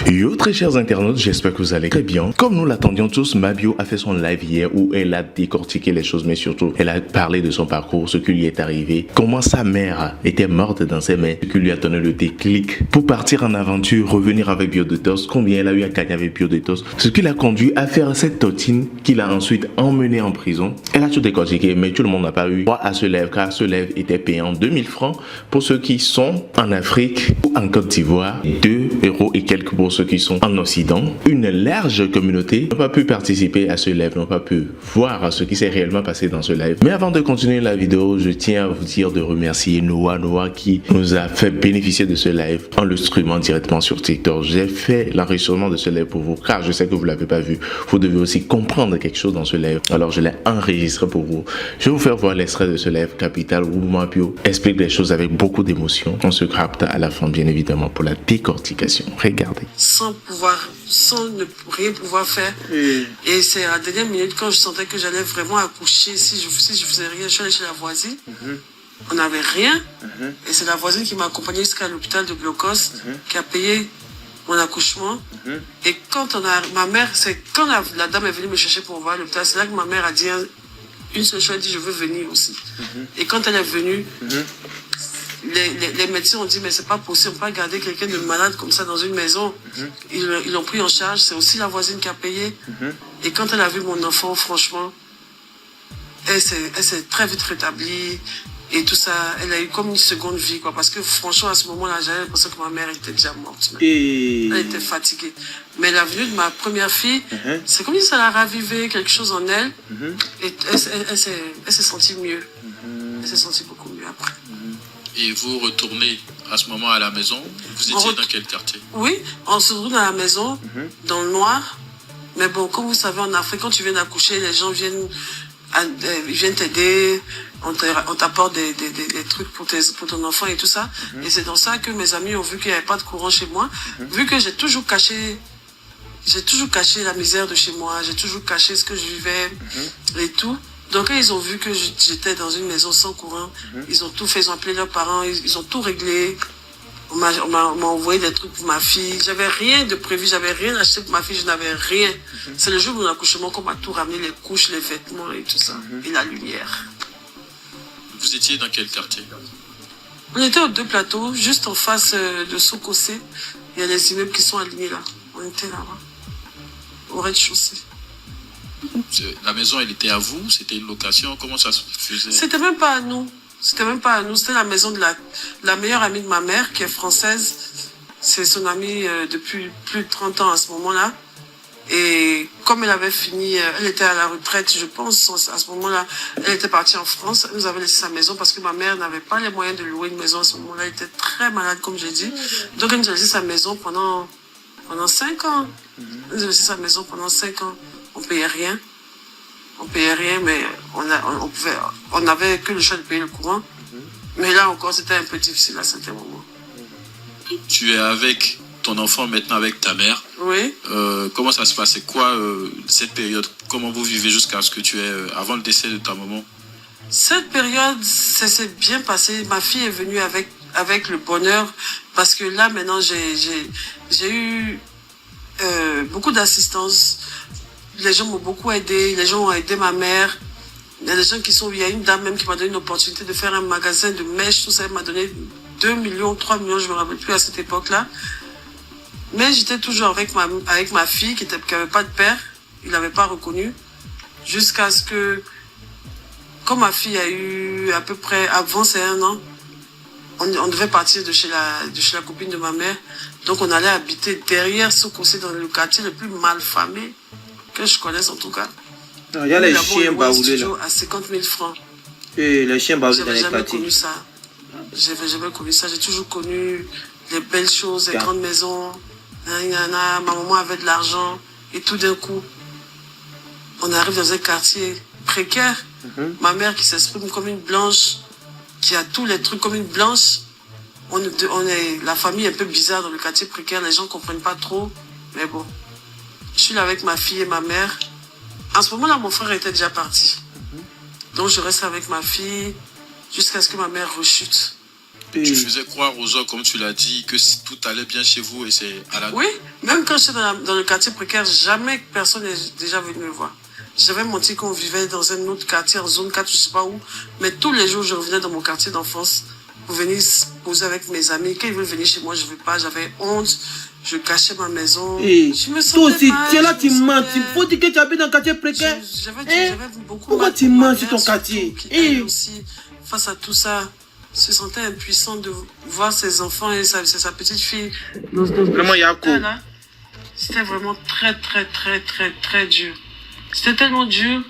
Yo très chers internautes, j'espère que vous allez très bien. Comme nous l'attendions tous, Mabio a fait son live hier où elle a décortiqué les choses, mais surtout elle a parlé de son parcours, ce qui lui est arrivé, comment sa mère était morte dans ses mains, ce qui lui a donné le déclic pour partir en aventure, revenir avec Biodetos, combien elle a eu à gagner avec Biodetos, ce qui l'a conduit à faire cette tontine qu'il a ensuite emmenée en prison. Elle a tout décortiqué, mais tout le monde n'a pas eu droit à ce live, car ce live était payant 2000 francs pour ceux qui sont en Afrique ou en Côte d'Ivoire, 2 euros et quelques pour ceux qui sont en Occident. Une large communauté n'a pas pu participer à ce live, n'ont pas pu voir ce qui s'est réellement passé dans ce live. Mais avant de continuer la vidéo, je tiens à vous dire de remercier Noah qui nous a fait bénéficier de ce live en le streamant directement sur TikTok. J'ai fait l'enregistrement de ce live pour vous car je sais que vous l'avez pas vu. Vous devez aussi comprendre quelque chose dans ce live. Alors je l'ai enregistré pour vous. Je vais vous faire voir l'extrait de ce live capital où Mabio explique les choses avec beaucoup d'émotion. On se capte à la fin bien évidemment pour la décortication. Regardez. Sans ne rien pouvoir faire. Et c'est à la dernière minute, quand je sentais que j'allais vraiment accoucher, si je faisais rien, je suis allée chez la voisine. On n'avait rien. Et c'est la voisine qui m'a accompagnée jusqu'à l'hôpital de Blocos, qui a payé mon accouchement. Et quand ma mère, c'est quand la dame est venue me chercher pour voir l'hôpital, c'est là que ma mère a dit une seule chose, elle a dit je veux venir aussi. Et quand elle est venue, les médecins ont dit mais c'est pas possible, on peut pas garder quelqu'un de malade comme ça dans une maison. Ils l'ont pris en charge, c'est aussi la voisine qui a payé. Et quand elle a vu mon enfant, franchement, elle s'est très vite rétablie et tout ça. Elle a eu comme une seconde vie, quoi, parce que franchement à ce moment-là j'avais l'impression que ma mère était déjà morte. Elle était fatiguée. Mais la venue de ma première fille, c'est comme si ça l'a ravivé quelque chose en elle. Et elle s'est sentie mieux. Elle s'est sentie beaucoup mieux après. Et vous retournez à ce moment à la maison. Vous étiez dans quel quartier? Oui, on se retrouve dans la maison, dans le noir. Mais bon, comme vous savez, en Afrique, quand tu viens d'accoucher, les gens viennent t'aider, on t'apporte des trucs pour ton enfant et tout ça. Et c'est dans ça que mes amis ont vu qu'il n'y avait pas de courant chez moi. Vu que j'ai toujours caché la misère de chez moi, j'ai toujours caché ce que je vivais et tout. Donc quand ils ont vu que j'étais dans une maison sans courant, ils ont tout fait, ils ont appelé leurs parents, ils ont tout réglé. On m'a envoyé des trucs pour ma fille. J'avais rien de prévu, j'avais rien acheté pour ma fille, je n'avais rien. C'est le jour de mon accouchement qu'on m'a tout ramené, les couches, les vêtements et tout ça, et la lumière. Vous étiez dans quel quartier? On était aux deux plateaux, juste en face de Sokosé. Il y a les immeubles qui sont alignés là. On était là-bas, au rez-de-chaussée. La maison, elle était à vous? C'était une location? Comment ça se faisait? C'était même pas à nous. C'était même pas à nous. C'était la maison de la meilleure amie de ma mère, qui est française. C'est son amie depuis plus de 30 ans à ce moment-là. Et comme elle avait fini, elle était à la retraite, je pense, à ce moment-là, elle était partie en France. Elle nous avait laissé sa maison parce que ma mère n'avait pas les moyens de louer une maison à ce moment-là. Elle était très malade, comme j'ai dit. Donc elle nous a laissé sa maison pendant 5 ans. Elle nous a laissé sa maison pendant 5 ans. On payait rien. On payait rien, mais on avait que le choix de payer le courant. Mais là encore, c'était un peu difficile à certains moments. Tu es avec ton enfant maintenant, avec ta mère. Oui. Comment ça se passe? C'est quoi cette période? Comment vous vivez jusqu'à ce que tu aies, avant le décès de ta maman? Cette période, ça s'est bien passé. Ma fille est venue avec le bonheur parce que là, maintenant, j'ai eu beaucoup d'assistance. Les gens m'ont beaucoup aidé, les gens ont aidé ma mère. Il y a des gens il y a une dame même qui m'a donné une opportunité de faire un magasin de mèches, tout ça, elle m'a donné 2 millions, 3 millions, je me rappelle plus à cette époque-là. Mais j'étais toujours avec ma fille qui n'avait pas de père, il l'avait pas reconnu, jusqu'à ce que, quand ma fille a eu à peu près, avant c'est 1 an, on devait partir de chez la copine de ma mère, donc on allait habiter derrière Sokosé dans le quartier le plus malfamé que je connaisse en tout cas. Il y a les chiens baoulés là. À 50 000 francs. Et les chiens baoulés dans les J'avais jamais quartiers. connu ça. J'avais jamais connu ça. J'ai toujours connu les belles choses, les grandes maisons. Ma maman avait de l'argent. Et tout d'un coup, on arrive dans un quartier précaire. Ma mère qui s'exprime comme une blanche, qui a tous les trucs comme une blanche. La famille est un peu bizarre dans le quartier précaire. Les gens ne comprennent pas trop. Mais bon. Je suis là avec ma fille et ma mère. En ce moment-là, mon frère était déjà parti. Donc, je reste avec ma fille jusqu'à ce que ma mère rechute. Tu faisais croire aux gens, comme tu l'as dit, que tout allait bien chez vous et c'est à la... Oui, Même quand j'étais dans le quartier précaire, jamais personne n'est déjà venu me voir. J'avais menti qu'on vivait dans un autre quartier, en zone 4, je sais pas où. Mais tous les jours, je revenais dans mon quartier d'enfance pour venir poser avec mes amis. Quand ils veulent venir chez moi, je ne veux pas. J'avais honte. Je cachais ma maison. Et je me sentais toi aussi, mal, tu es là, je tu me mens. sentais- Il faut dire que tu habites dans un quartier précaire. J'avais beaucoup Pourquoi mal tu pour ma mens sur mère, ton quartier? surtout, qui, elle aussi, face à tout ça, se sentait impuissante de voir ses enfants et sa petite fille. Vraiment, Yako. C'était vraiment très, très, très, très, très dur. C'était tellement dur.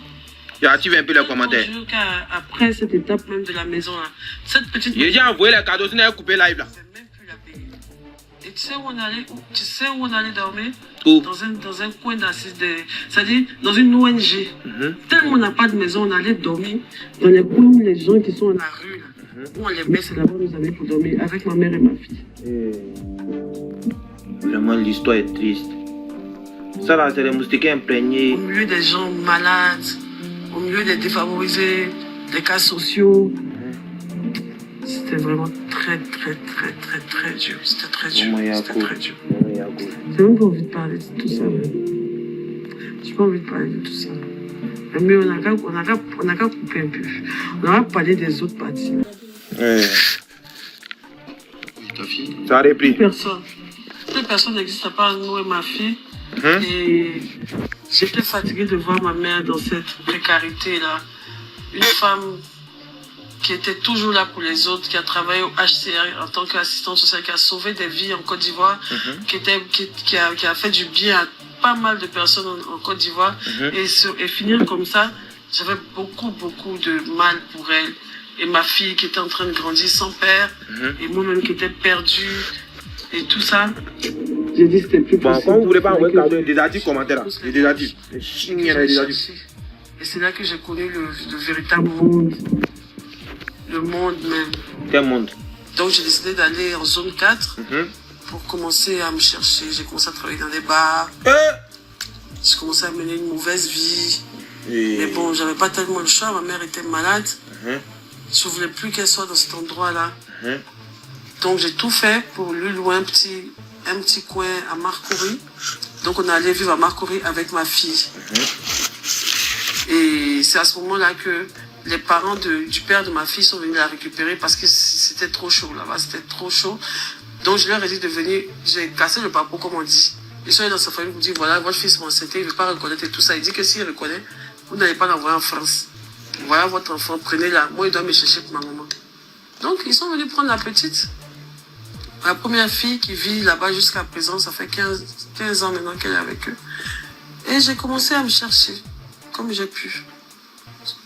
Tu actives un peu les commentaires. Tellement dur qu'après cette étape même de la maison, là, cette petite... J'ai déjà envoyé les cadeaux, sinon elle a coupé live là. Je ne même plus la payer. Et tu sais où on allait dormir? Où? Dans un coin d'assise, c'est-à-dire dans une ONG. Tellement on n'a pas de maison, on allait dormir dans les coins où les gens qui sont à la rue, là, où on les met, c'est là-bas nous allons pour dormir avec ma mère et ma fille. Vraiment, l'histoire est triste. Ça là, c'est les moustiquaires Au imprégnés. milieu des gens malades, au milieu des défavorisés, des cas sociaux. C'était vraiment très, très, très, très, très dur. C'était très dur. C'était très dur. J'ai même pas envie de parler de tout ça. J'ai pas envie de parler de tout ça. Mais on a qu'à couper un peu. On a parlé des autres parties. Ta fille? Ça a repris. Plus personne n'existe à part nous et ma fille. Et j'étais fatiguée de voir ma mère dans cette précarité-là. Une femme qui était toujours là pour les autres, qui a travaillé au HCR en tant qu'assistante sociale, qui a sauvé des vies en Côte d'Ivoire, qui a fait du bien à pas mal de personnes en Côte d'Ivoire. Et finir comme ça, j'avais beaucoup, beaucoup de mal pour elle. Et ma fille qui était en train de grandir sans père, et moi-même qui étais perdue, et tout ça. J'ai dit que c'était plus possible. Bon, quand vous voulez pas envoyer cadeau, déjà dit commentaire là. J'ai déjà dit. Et c'est là que j'ai connu le véritable monde. Le monde même. Quel monde? Donc j'ai décidé d'aller en zone 4 pour commencer à me chercher. J'ai commencé à travailler dans des bars. J'ai commencé à mener une mauvaise vie. Mais bon, j'avais pas tellement le choix. Ma mère était malade. Je voulais plus qu'elle soit dans cet endroit-là. Donc j'ai tout fait pour lui louer un petit coin à Marcory. Donc on est allé vivre à Marcory avec ma fille. Et c'est à ce moment-là que les parents du père de ma fille sont venus la récupérer parce que c'était trop chaud là-bas, c'était trop chaud. Donc je leur ai dit de venir, j'ai cassé le papeau comme on dit. Ils sont allés dans sa famille pour dire voilà, votre fils m'a enceinté, il ne veut pas reconnaître et tout ça. Il dit que s'il reconnaît, vous n'allez pas l'envoyer en France. Voilà votre enfant, prenez-la. Moi, il doit me chercher pour ma maman. Donc ils sont venus prendre la petite. La première fille qui vit là-bas jusqu'à présent, ça fait 15 ans maintenant qu'elle est avec eux. Et j'ai commencé à me chercher, comme j'ai pu.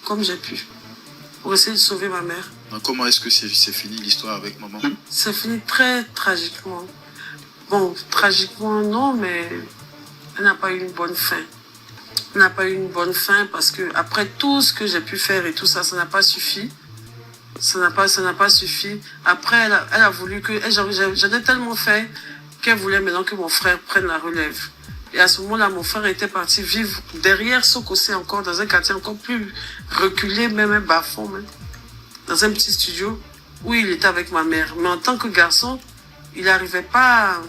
Pour essayer de sauver ma mère. Comment est-ce que c'est fini l'histoire avec maman? C'est fini très tragiquement. Bon, tragiquement non, mais elle n'a pas eu une bonne fin. Elle n'a pas eu une bonne fin parce que après tout ce que j'ai pu faire et tout ça, ça n'a pas suffi. Ça n'a pas suffi. Après, elle a voulu que... J'en ai tellement fait qu'elle voulait maintenant que mon frère prenne la relève. Et à ce moment-là, mon frère était parti vivre derrière Sokosé encore, dans un quartier encore plus reculé, même un bas-fond, même, dans un petit studio où il était avec ma mère. Mais en tant que garçon, il n'arrivait pas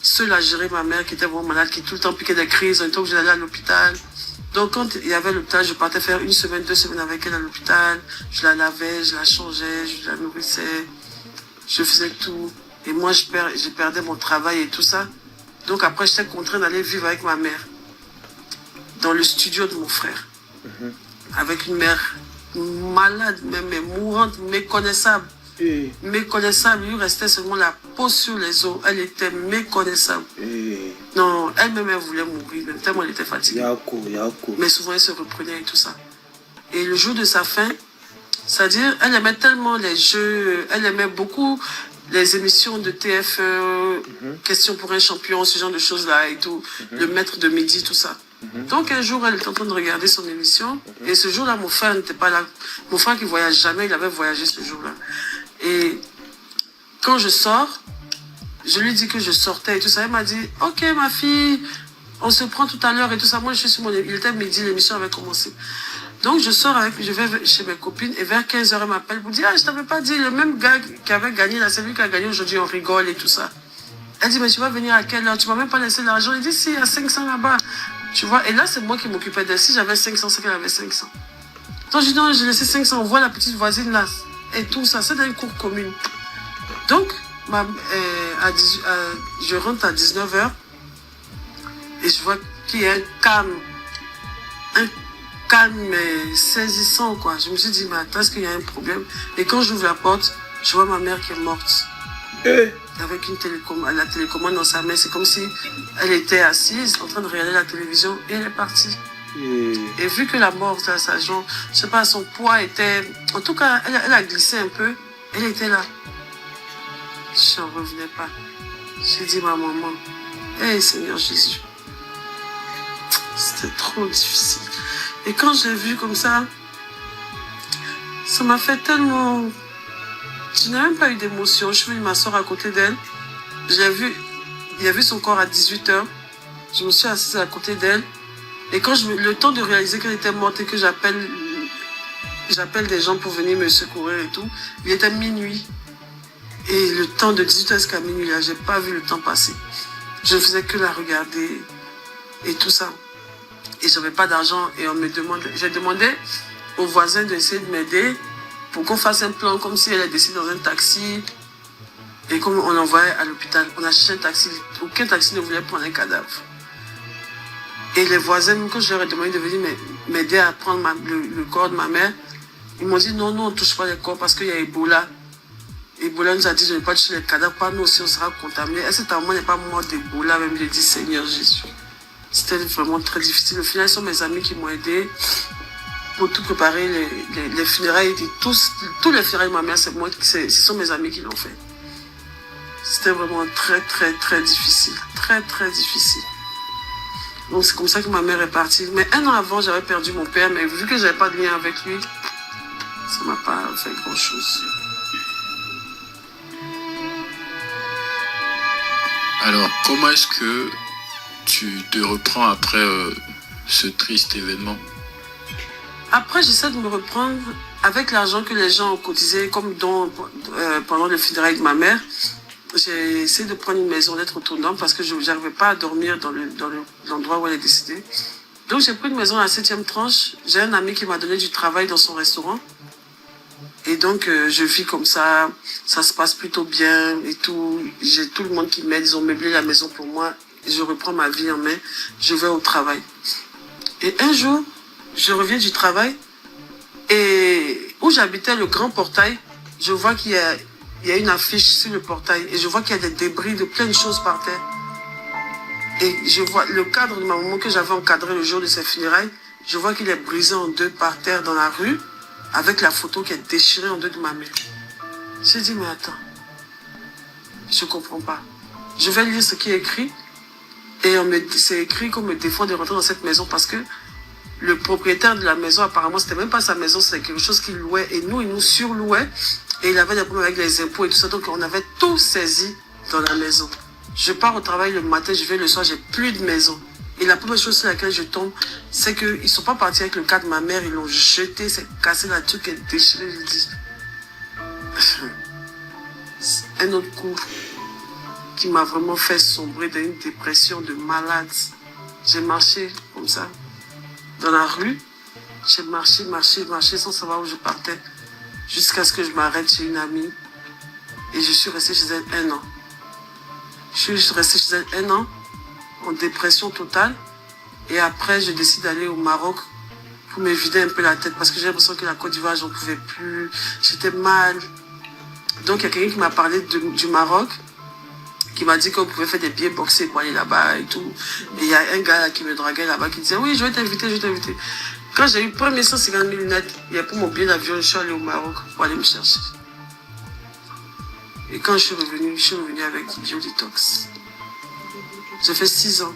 seul à gérer ma mère qui était vraiment malade, qui tout le temps piquait des crises. On était obligé d'aller à l'hôpital. Donc quand il y avait l'hôpital, je partais faire 1 semaine, 2 semaines avec elle à l'hôpital. Je la lavais, je la changeais, je la nourrissais. Je faisais tout. Et moi, je perdais mon travail et tout ça. Donc après, j'étais contrainte d'aller vivre avec ma mère. Dans le studio de mon frère. Avec une mère malade, même mais mourante, méconnaissable. Méconnaissable. Il lui restait seulement la peau sur les os. Elle était méconnaissable. Non, elle-même, elle voulait mourir, même tellement elle était fatiguée. Mais souvent, elle se reprenait et tout ça. Et le jour de sa fin, c'est-à-dire, elle aimait tellement les jeux, elle aimait beaucoup les émissions de TF1, Question pour un champion, ce genre de choses-là et tout, le maître de midi, tout ça. Donc un jour, elle était en train de regarder son émission, et ce jour-là, mon frère n'était pas là. Mon frère qui voyage jamais, il avait voyagé ce jour-là. Et quand je sors, je lui dis que je sortais et tout ça. Elle m'a dit, ok ma fille, on se prend tout à l'heure et tout ça. Moi, je suis sur il était midi, l'émission avait commencé. Donc je sors je vais chez mes copines et vers 15h, elle m'appelle pour dire, ah, je t'avais pas dit, le même gars qui avait gagné là, c'est lui qui a gagné aujourd'hui, on rigole et tout ça. Elle dit, mais tu vas venir à quelle heure? Tu m'as même pas laissé l'argent. Il dit, si, il y a 500 là-bas. Tu vois, et là, c'est moi qui m'occupais d'elle. Si j'avais 500, c'est qu'elle avait 500. Donc, je dis, non, j'ai laissé 500. On voit la petite voisine là. Et tout ça, c'est dans une cour commune. Donc, je rentre à 19h. Et je vois qu'il y a un calme saisissant, quoi. Je me suis dit, mais attends, est-ce qu'il y a un problème? Et quand j'ouvre la porte, je vois ma mère qui est morte. Avec la télécommande dans sa main. C'est comme si elle était assise, en train de regarder la télévision, et elle est partie. Et vu que la mort, sa jambe, je sais pas, son poids était... En tout cas, elle a glissé un peu. Elle était là. Je n'en revenais pas. J'ai dit, ma maman, hey, Seigneur Jésus. C'était trop difficile. Et quand je l'ai vue comme ça m'a fait tellement... Je n'ai même pas eu d'émotion. Je suis venue m'asseoir à côté d'elle. Il a vu son corps à 18h. Je me suis assise à côté d'elle. Et quand le temps de réaliser qu'elle était morte et que j'appelle des gens pour venir me secourir et tout, il était minuit. Et le temps de 18h jusqu'à minuit, là, j'ai pas vu le temps passer. Je ne faisais que la regarder et tout ça. Et j'avais pas d'argent et j'ai demandé aux voisins d'essayer de m'aider pour qu'on fasse un plan comme si elle est décédée dans un taxi et comme on l'envoyait à l'hôpital. On a cherché un taxi, aucun taxi ne voulait prendre un cadavre. Et les voisins, quand je leur ai demandé de venir m'aider à prendre le corps de ma mère, ils m'ont dit non, on ne touche pas les corps parce qu'il y a Ebola. Ebola nous a dit de ne pas toucher les cadavres, pas nous aussi on sera contaminés. Est-ce que ta maman n'est pas morte d'Ebola? Même j'ai dit Seigneur Jésus. C'était vraiment très difficile. Au final, ce sont mes amis qui m'ont aidé pour tout préparer, les funérailles. Tous les funérailles de ma mère, ce sont mes amis qui l'ont fait. C'était vraiment très, très, très difficile. Très, très difficile. Donc c'est comme ça que ma mère est partie. Mais un an avant, j'avais perdu mon père, mais vu que je n'avais pas de lien avec lui, ça ne m'a pas fait grand-chose. Alors, comment est-ce que tu te reprends après ce triste événement? Après, j'essaie de me reprendre avec l'argent que les gens ont cotisé, comme pendant le funérailles de ma mère. J'ai essayé de prendre une maison, d'être autonome, parce que je n'arrivais pas à dormir dans l'endroit où elle est décédée. Donc, j'ai pris une maison à la 7e tranche. J'ai un ami qui m'a donné du travail dans son restaurant. Et donc, je vis comme ça. Ça se passe plutôt bien et tout. J'ai tout le monde qui m'aide. Ils ont meublé la maison pour moi. Je reprends ma vie en main. Je vais au travail. Et un jour, je reviens du travail. Et où j'habitais, le grand portail, je vois qu'il y a une affiche sur le portail. Et je vois qu'il y a des débris de plein de choses par terre. Et je vois le cadre de ma maman que j'avais encadré le jour de ses funérailles. Je vois qu'il est brisé en deux par terre dans la rue. Avec la photo qui est déchirée en deux de ma mère. J'ai dit, mais attends. Je ne comprends pas. Je vais lire ce qui est écrit. Et c'est écrit qu'on me défend de rentrer dans cette maison parce que le propriétaire de la maison, apparemment, c'était même pas sa maison, c'était quelque chose qu'il louait. Et nous, il nous surlouait. Et il avait des problèmes avec les impôts et tout ça. Donc, on avait tout saisi dans la maison. Je pars au travail le matin, je vais le soir, j'ai plus de maison. Et la première chose sur laquelle je tombe, c'est qu'ils ne sont pas partis avec le cas de ma mère, ils l'ont jeté, c'est cassé, la truc est déchirée, je dis. Un autre coup qui m'a vraiment fait sombrer dans une dépression de malade. J'ai marché comme ça, dans la rue. J'ai marché sans savoir où je partais, jusqu'à ce que je m'arrête chez une amie. Et je suis restée chez elle 1 an. Je suis restée chez elle 1 an. En dépression totale. Et après, je décide d'aller au Maroc pour me vider un peu la tête parce que j'ai l'impression que la Côte d'Ivoire, j'en pouvais plus. J'étais mal. Donc, il y a quelqu'un qui m'a parlé du Maroc, qui m'a dit qu'on pouvait faire des billets boxés pour aller là-bas et tout. Et il y a un gars là qui me draguait là-bas qui disait, oui, je vais t'inviter. Quand j'ai eu premier 150 000 lunettes, il y a pour mon billet d'avion, je suis allé au Maroc pour aller me chercher. Et quand je suis revenu avec Biodetox. J'ai fait 6 ans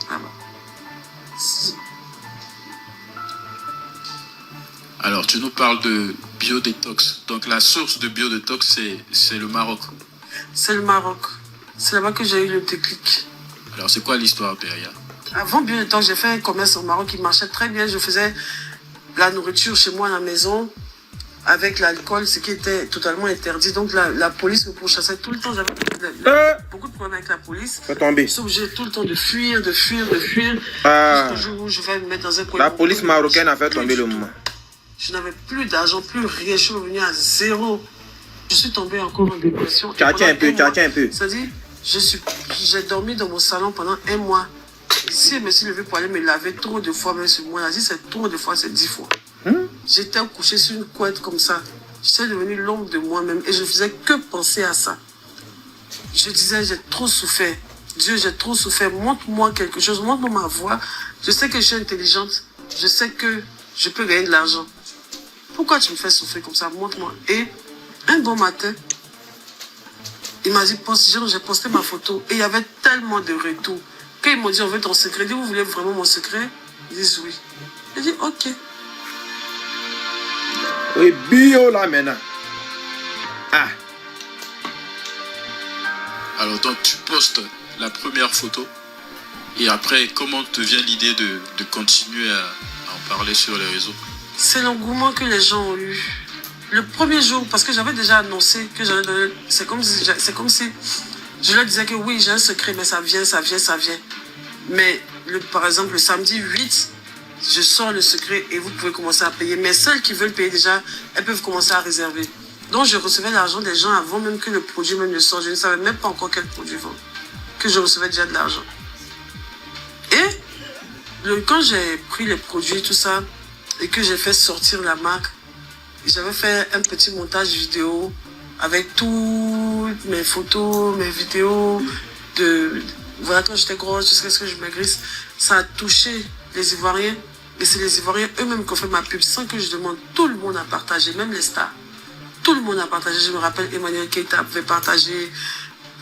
là-bas. 6 ans. Alors, tu nous parles de biodétox. Donc, la source de biodétox, c'est le Maroc. C'est le Maroc. C'est là-bas que j'ai eu le déclic. Alors, c'est quoi l'histoire derrière? Avant biodétox, j'ai fait un commerce au Maroc qui marchait très bien. Je faisais la nourriture chez moi à la maison avec l'alcool, ce qui était totalement interdit. Donc, la police me pourchassait tout le temps. J'avais beaucoup de problèmes avec la police. Faut tomber. Je suis obligé tout le temps de fuir. Ah. Jusqu'au jour où je vais me mettre dans un coin. La police marocaine a fait tomber le moment. Je n'avais plus d'argent, plus rien. Je suis revenu à zéro. Je suis tombée encore en dépression. Tiens un peu. C'est-à-dire, j'ai dormi dans mon salon pendant 1 mois. Si je me suis levée pour aller me laver trop de fois, même ce mois-là, si c'est trop de fois, c'est 10 fois. J'étais couchée sur une couette comme ça. J'étais devenue l'ombre de moi-même et je faisais que penser à ça. Je disais, j'ai trop souffert. Dieu, j'ai trop souffert. Montre-moi quelque chose. Montre-moi ma voix. Je sais que je suis intelligente. Je sais que je peux gagner de l'argent. Pourquoi tu me fais souffrir comme ça? Montre-moi. Et un bon matin, il m'a dit, j'ai posté ma photo. Et il y avait tellement de retours. Quand ils m'ont dit, on veut ton secret, dit, vous voulez vraiment mon secret? Ils disent oui. J'ai dit, ok. Oui, bio là maintenant. Ah. Alors donc tu postes la première photo et après comment te vient l'idée de continuer à en parler sur les réseaux? C'est l'engouement que les gens ont eu. Le premier jour, parce que j'avais déjà annoncé que j'allais donner, c'est comme si je leur disais que oui, j'ai un secret, mais ça vient. Mais par exemple, le samedi 8, je sors le secret et vous pouvez commencer à payer. Mais celles qui veulent payer déjà, elles peuvent commencer à réserver. Donc je recevais l'argent des gens avant même que le produit même ne sorte. Je ne savais même pas encore quel produit vendre. Que je recevais déjà de l'argent. Et quand j'ai pris les produits, tout ça, et que j'ai fait sortir la marque, j'avais fait un petit montage vidéo avec toutes mes photos, mes vidéos voilà, quand j'étais grosse, jusqu'à ce que je maigrisse. Ça a touché les Ivoiriens. Et c'est les Ivoiriens eux-mêmes qui ont fait ma pub sans que je demande. Tout le monde a partagé, même les stars. Tout le monde a partagé. Je me rappelle, Emmanuel Keita avait partagé.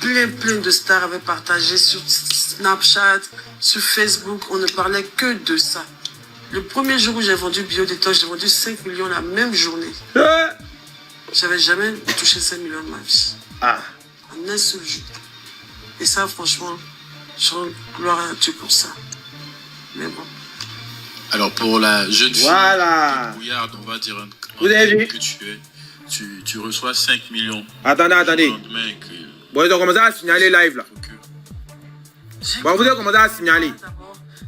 Plein de stars avaient partagé sur Snapchat, sur Facebook. On ne parlait que de ça. Le premier jour où j'ai vendu Biodétox, j'ai vendu 5 millions la même journée. J'avais jamais touché 5 millions de ma vie. Ah. En un seul jour. Et ça, franchement, je rends gloire à Dieu pour ça. Mais bon. Alors pour la jeune fille Voilà. bouillarde, on va dire Vous avez vu que tu es, tu reçois 5 millions. Attendez. Le lendemain que- Bon, ils ont commencé à signaler live là. Bon, vous avez commencé à signaler.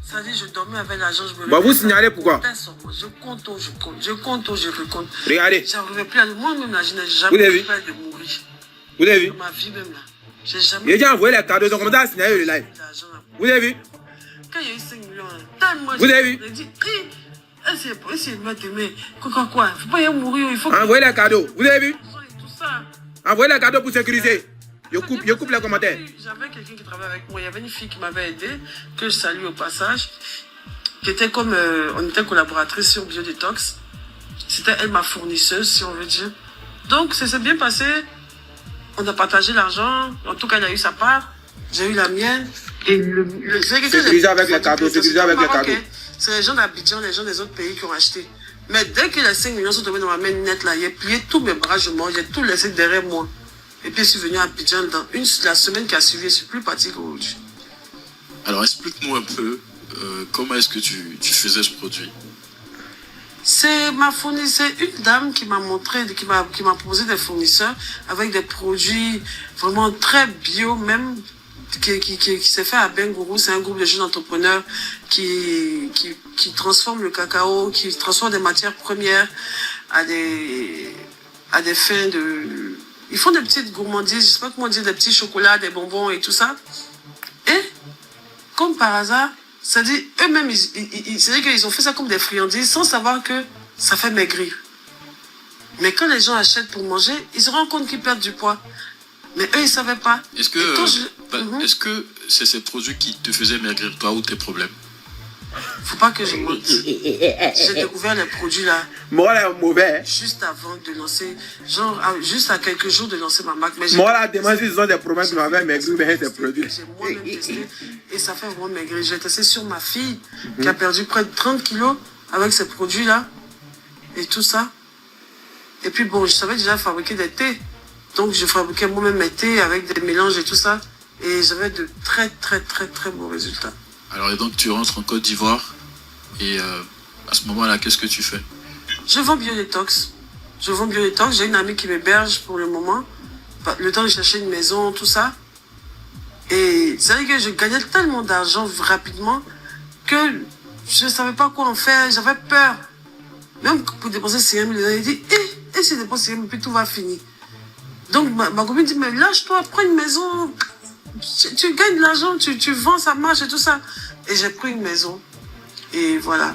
Ça dit, je dormais avec l'argent, je me Bon, vous réveillais, signalez ça pourquoi? comptait sur moi. Je compte, je recompte. Regardez. J'arrivais plus à moi-même là, je n'ai Vous jamais avez vu? fait de mourir. Vous avez vu? Dans ma vie même là. J'ai jamais Les gens envoyé les cadeaux, ils ont commencé à signaler le live. eu d'argent là. Vous avez vu? Quand il y a eu 5 millions, tellement Vous avez vu? j'ai dit, essayez de mettre mais quoi? Faut pas y mourir, il faut que. Envoyez les cadeaux. Vous avez vu? Tout ça. Envoyez les cadeaux pour sécuriser. Je coupe les commentaires. J'avais quelqu'un qui travaillait avec moi. Il y avait une fille qui m'avait aidé, que je salue au passage, qui était comme, on était collaboratrice sur Biodétox. C'était elle ma fournisseuse, si on veut dire. Donc, ça s'est bien passé. On a partagé l'argent. En tout cas, elle a eu sa part. J'ai eu la mienne. Et Sécurisé avec les cadeaux, sécurisé avec les cadeaux. C'est les gens d'Abidjan, les gens des autres pays qui ont acheté. Mais dès que les 5 millions sont tombés dans ma main nette, là, il a plié tous mes bras, j'ai tout laissé derrière moi. Et puis, je suis venu à Abidjan dans la semaine qui a suivi. Je suis plus parti qu'aujourd'hui. Alors explique-nous un peu comment est-ce que tu faisais ce produit? C'est une dame qui m'a montré, qui m'a proposé des fournisseurs avec des produits vraiment très bio, même qui s'est fait à Bengourou. C'est un groupe de jeunes entrepreneurs qui transforment le cacao, qui transforment des matières premières à des fins de... Ils font des petites gourmandises, je sais pas comment dire, des petits chocolats, des bonbons et tout ça. Et, comme par hasard, ça dit, eux-mêmes, c'est-à-dire qu'ils ont fait ça comme des friandises sans savoir que ça fait maigrir. Mais quand les gens achètent pour manger, ils se rendent compte qu'ils perdent du poids. Mais eux, ils ne savaient pas. Est-ce que c'est ces produits qui te faisaient maigrir, toi, ou tes problèmes? Faut pas que je monte. J'ai découvert les produits là. Moi là, mauvais. Juste avant de lancer, genre, juste à quelques jours de lancer ma marque. Moi là, demain, s'ils ont des problèmes qui m'avaient maigri, mais ces produits. J'ai moi-même testé et ça fait vraiment maigrir. J'ai testé sur ma fille qui a perdu près de 30 kilos avec ces produits là et tout ça. Et puis bon, je savais déjà fabriquer des thés. Donc je fabriquais moi-même mes thés avec des mélanges et tout ça. Et j'avais de très bons résultats. Alors, et donc, tu rentres en Côte d'Ivoire, et à ce moment-là, qu'est-ce que tu fais? Je vends Biodétox. J'ai une amie qui m'héberge pour le moment. Le temps de chercher une maison, tout ça. Et c'est vrai que je gagnais tellement d'argent rapidement que je ne savais pas quoi en faire, j'avais peur. Même pour dépenser 5 000, il dit, et si je dépense 5 000, puis tout va finir. Donc ma copine dit, mais lâche-toi, prends une maison, tu gagnes de l'argent, tu vends, ça marche et tout ça. Et j'ai pris une maison. Et voilà,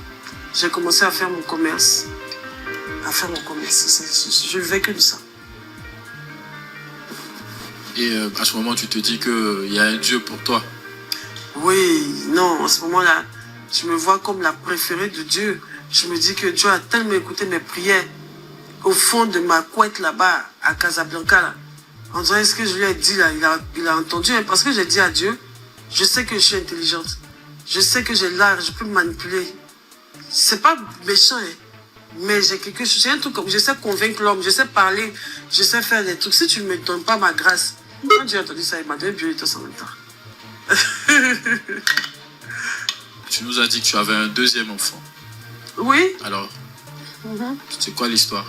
j'ai commencé à faire mon commerce. Je vivais que de ça. Et à ce moment, tu te dis qu'il y a un Dieu pour toi. Oui, non, en ce moment-là, je me vois comme la préférée de Dieu. Je me dis que Dieu a tellement écouté mes prières au fond de ma couette là-bas, à Casablanca. Là. En disant, ce que je lui ai dit là, il a entendu. Parce que j'ai dit à Dieu, je sais que je suis intelligente. Je sais que j'ai l'art, je peux me manipuler. C'est pas méchant, hein. Mais j'ai quelque chose, j'ai un truc comme, je sais convaincre l'homme, je sais parler, je sais faire des trucs. Si tu ne me donnes pas ma grâce, quand Dieu a entendu ça, il m'a donné Biolitos en même temps. Tu nous as dit que tu avais un deuxième enfant. Oui. Alors, c'est quoi l'histoire?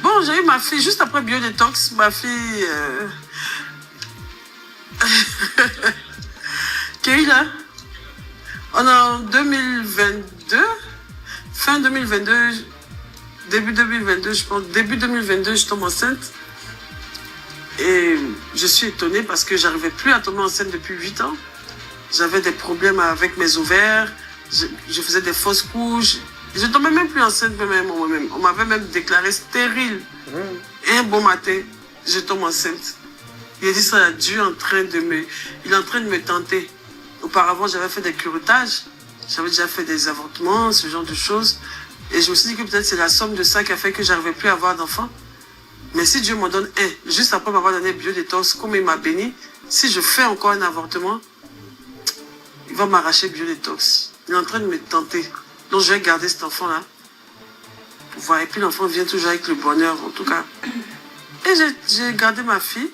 Bon, j'ai eu ma fille juste après Biodetox, ma fille Keila. On est en 2022, fin 2022, début 2022, je pense, début 2022, je tombe enceinte. Et je suis étonnée parce que j'arrivais plus à tomber enceinte depuis 8 ans. J'avais des problèmes avec mes ovaires, je faisais des fausses couches. Je ne tombais même plus enceinte moi-même. On m'avait même déclaré stérile. Et un bon matin, je tombe enceinte. Il a dit ça, Dieu il est en train de me tenter. Auparavant, j'avais fait des curetages. J'avais déjà fait des avortements, ce genre de choses. Et je me suis dit que peut-être c'est la somme de ça qui a fait que j'arrivais plus à avoir d'enfants. Mais si Dieu m'en donne un, juste après m'avoir donné Biodetox, comme il m'a béni, si je fais encore un avortement, il va m'arracher Biodetox. Il est en train de me tenter. Donc je vais garder cet enfant-là. Pour voir. Et puis l'enfant vient toujours avec le bonheur, en tout cas. Et j'ai gardé ma fille.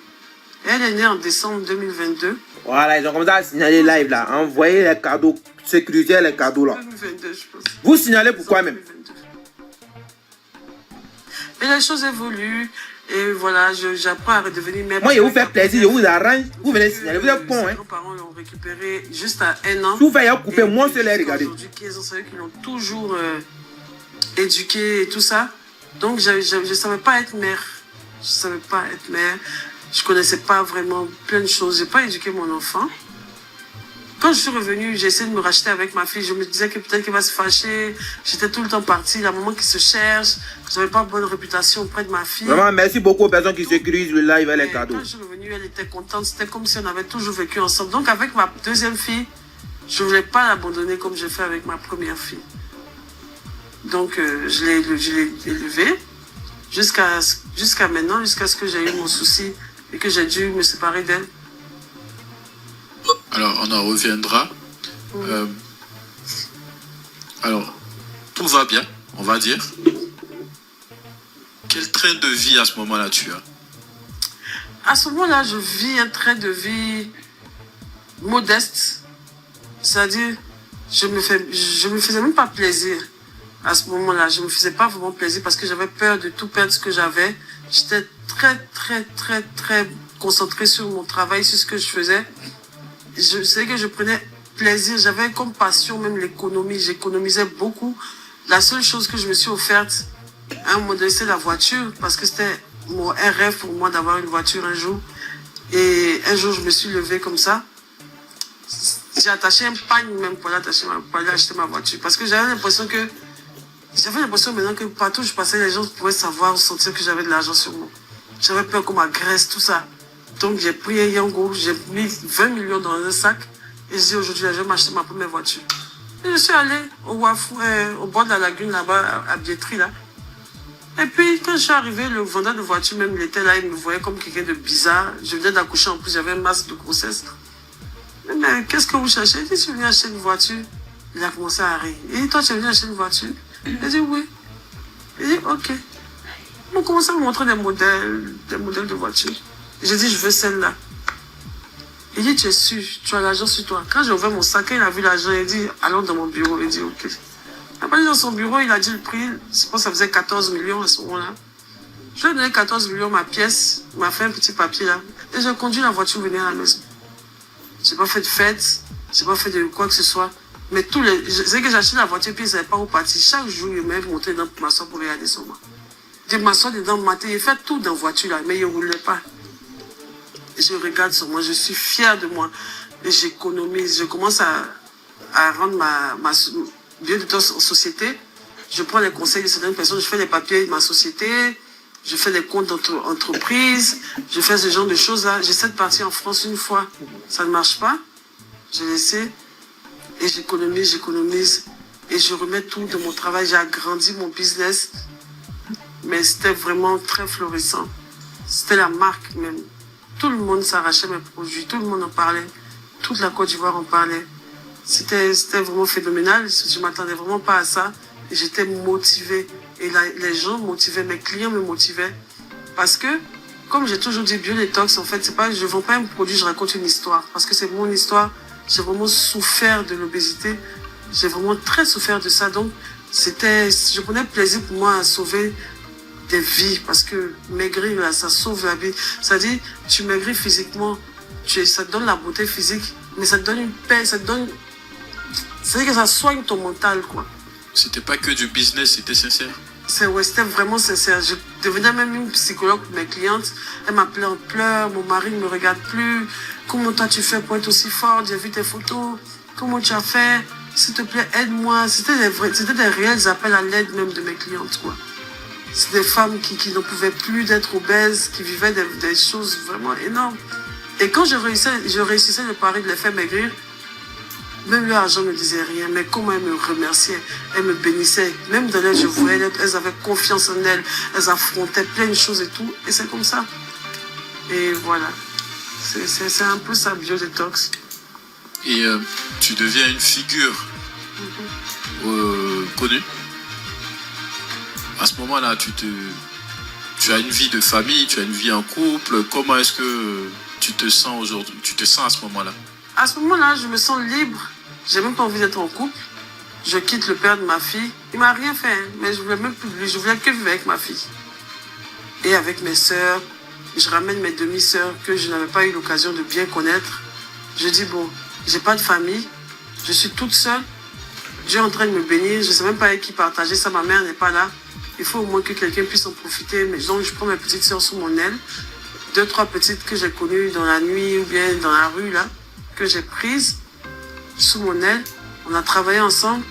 Elle est née en décembre 2022. Voilà, ils ont commencé à signaler live là. Envoyez les cadeaux, sécuriser les cadeaux là. 2022, je pense. Vous signalez pourquoi même? 2022. Et les choses évoluent. Et voilà, j'apprends à redevenir mère. Moi, je vous fais plaisir, je vous arrange. Vous venez signaler, vous êtes con, hein. Mes parents l'ont récupéré juste à 1 an. Si vous faites couper, moi, je l'ai regardé. Aujourd'hui, ils ont savus qu'ils l'ont toujours éduqué et tout ça. Donc, je ne savais pas être mère. Je ne savais pas être mère. Je ne connaissais pas vraiment plein de choses. Je n'ai pas éduqué mon enfant. Quand je suis revenue, j'ai essayé de me racheter avec ma fille. Je me disais que peut-être qu'elle va se fâcher. J'étais tout le temps partie. La maman qui se cherche. Je n'avais pas bonne réputation auprès de ma fille. Vraiment, merci beaucoup aux personnes qui sécurisent le live et les cadeaux. Quand je suis revenue, elle était contente. C'était comme si on avait toujours vécu ensemble. Donc, avec ma deuxième fille, je ne voulais pas l'abandonner comme j'ai fait avec ma première fille. Donc, je l'ai élevée jusqu'à maintenant, jusqu'à ce que j'ai eu mon souci et que j'ai dû me séparer d'elle. Alors, on en reviendra. Alors, tout va bien, on va dire. Quel train de vie à ce moment-là tu as? À ce moment-là, je vis un train de vie modeste. C'est-à-dire, je me faisais même pas plaisir à ce moment-là. Je me faisais pas vraiment plaisir parce que j'avais peur de tout perdre ce que j'avais. J'étais très concentrée sur mon travail, sur ce que je faisais. Je sais que je prenais plaisir. J'avais comme passion même l'économie. J'économisais beaucoup. La seule chose que je me suis offerte à un moment donné, c'est la voiture. Parce que c'était un rêve pour moi d'avoir une voiture un jour. Et un jour, je me suis levée comme ça. J'ai attaché un pagne même pour aller acheter ma voiture. Parce que j'avais l'impression maintenant que partout où je passais, les gens pouvaient savoir, sentir que j'avais de l'argent sur moi. J'avais peur qu'on m'agresse, tout ça. Donc j'ai pris un Yango, j'ai mis 20 millions dans un sac. Et j'ai dit aujourd'hui, je vais m'acheter ma première voiture. Et je suis allée au Wafou, au bord de la lagune là-bas, à Bietri là. Et puis quand je suis arrivée, le vendeur de voiture même, il était là, il me voyait comme quelqu'un de bizarre. Je venais d'accoucher en plus, j'avais un masque de grossesse. Mais qu'est-ce que vous cherchez? Il dit, tu viens acheter une voiture. Il a commencé à rire. Il dit, toi, tu es venu acheter une voiture? Il dit, oui. Il dit, ok. Ils ont commencé à me montrer des modèles de voitures. J'ai dit, je veux celle-là. Il dit, tu es sûr, tu as l'argent sur toi. Quand j'ai ouvert mon sac, il a vu l'argent, il dit, allons dans mon bureau. Il dit, ok. Après, dans son bureau, il a dit le prix. Je pense que ça faisait 14 millions à ce moment-là. Je lui ai donné 14 millions, ma pièce. Il m'a fait un petit papier là. Et j'ai conduit la voiture venir à la maison. j'ai pas fait de fête, j'ai pas fait de quoi que ce soit. Mais c'est que j'achetais la voiture, puis ils savaient pas où partir. Chaque jour, ils m'avaient monté dedans pour m'asseoir pour regarder sur moi. Je m'assois dedans, matin, il fait tout dans la voiture là, mais il ne roulait pas. Je regarde sur moi, je suis fière de moi. Et j'économise, je commence à rendre ma bio-détox en société. Je prends les conseils de certaines personnes, je fais les papiers de ma société, je fais des comptes d'entreprise, je fais ce genre de choses-là. J'essaie de partir en France une fois, ça ne marche pas. J'ai laissé et j'économise et je remets tout de mon travail. J'ai agrandi mon business, mais c'était vraiment très florissant. C'était la marque même. Tout le monde s'arrachait mes produits, tout le monde en parlait. Toute la Côte d'Ivoire en parlait. C'était vraiment phénoménal. Je ne m'attendais vraiment pas à ça. Et j'étais motivée. Et les gens motivaient, mes clients me motivaient. Parce que, comme j'ai toujours dit, bio-détox, en fait, c'est pas, je ne vends pas un produit, je raconte une histoire. Parce que c'est mon histoire. J'ai vraiment souffert de l'obésité. J'ai vraiment très souffert de ça. Donc, je prenais plaisir pour moi à sauver des vies. Parce que maigrir, là, ça sauve la vie. Ça dit, tu maigris physiquement, ça te donne la beauté physique, mais ça te donne une paix, c'est-à-dire que ça soigne ton mental, quoi. C'était pas que du business, c'était sincère. C'était vraiment sincère. Je devenais même une psychologue pour mes clientes. Elle m'appelait en pleurs, mon mari ne me regarde plus. Comment toi tu fais pour être aussi forte? J'ai vu tes photos. Comment tu as fait? S'il te plaît, aide-moi. C'était des réels appels à l'aide même de mes clientes, quoi. C'est des femmes qui n'en pouvaient plus d'être obèses, qui vivaient des choses vraiment énormes. Et quand je réussissais le pari de les faire maigrir, même leur argent ne disait rien, mais comment elles me remerciaient, elles me bénissaient. Même dans l'aide, je voyais, elles avaient confiance en elles, elles affrontaient plein de choses et tout. Et c'est comme ça. Et voilà. C'est un peu ça, bio-détox. Et tu deviens une figure connue. À ce moment-là, tu as une vie de famille, tu as une vie en couple. Comment est-ce que tu te sens aujourd'hui? Tu te sens à ce moment-là? À ce moment-là, je me sens libre. J'ai même pas envie d'être en couple. Je quitte le père de ma fille. Il m'a rien fait, mais je voulais même plus de lui. Je voulais que vivre avec ma fille. Et avec mes sœurs. Je ramène mes demi-sœurs que je n'avais pas eu l'occasion de bien connaître. Je dis, bon, j'ai pas de famille. Je suis toute seule. Dieu est en train de me bénir. Je sais même pas avec qui partager ça. Ma mère n'est pas là. Il faut au moins que quelqu'un puisse en profiter. Mais donc, je prends mes petites sœurs sous mon aile. 2, 3 petites que j'ai connues dans la nuit ou bien dans la rue, là, que j'ai prises sous mon aile. On a travaillé ensemble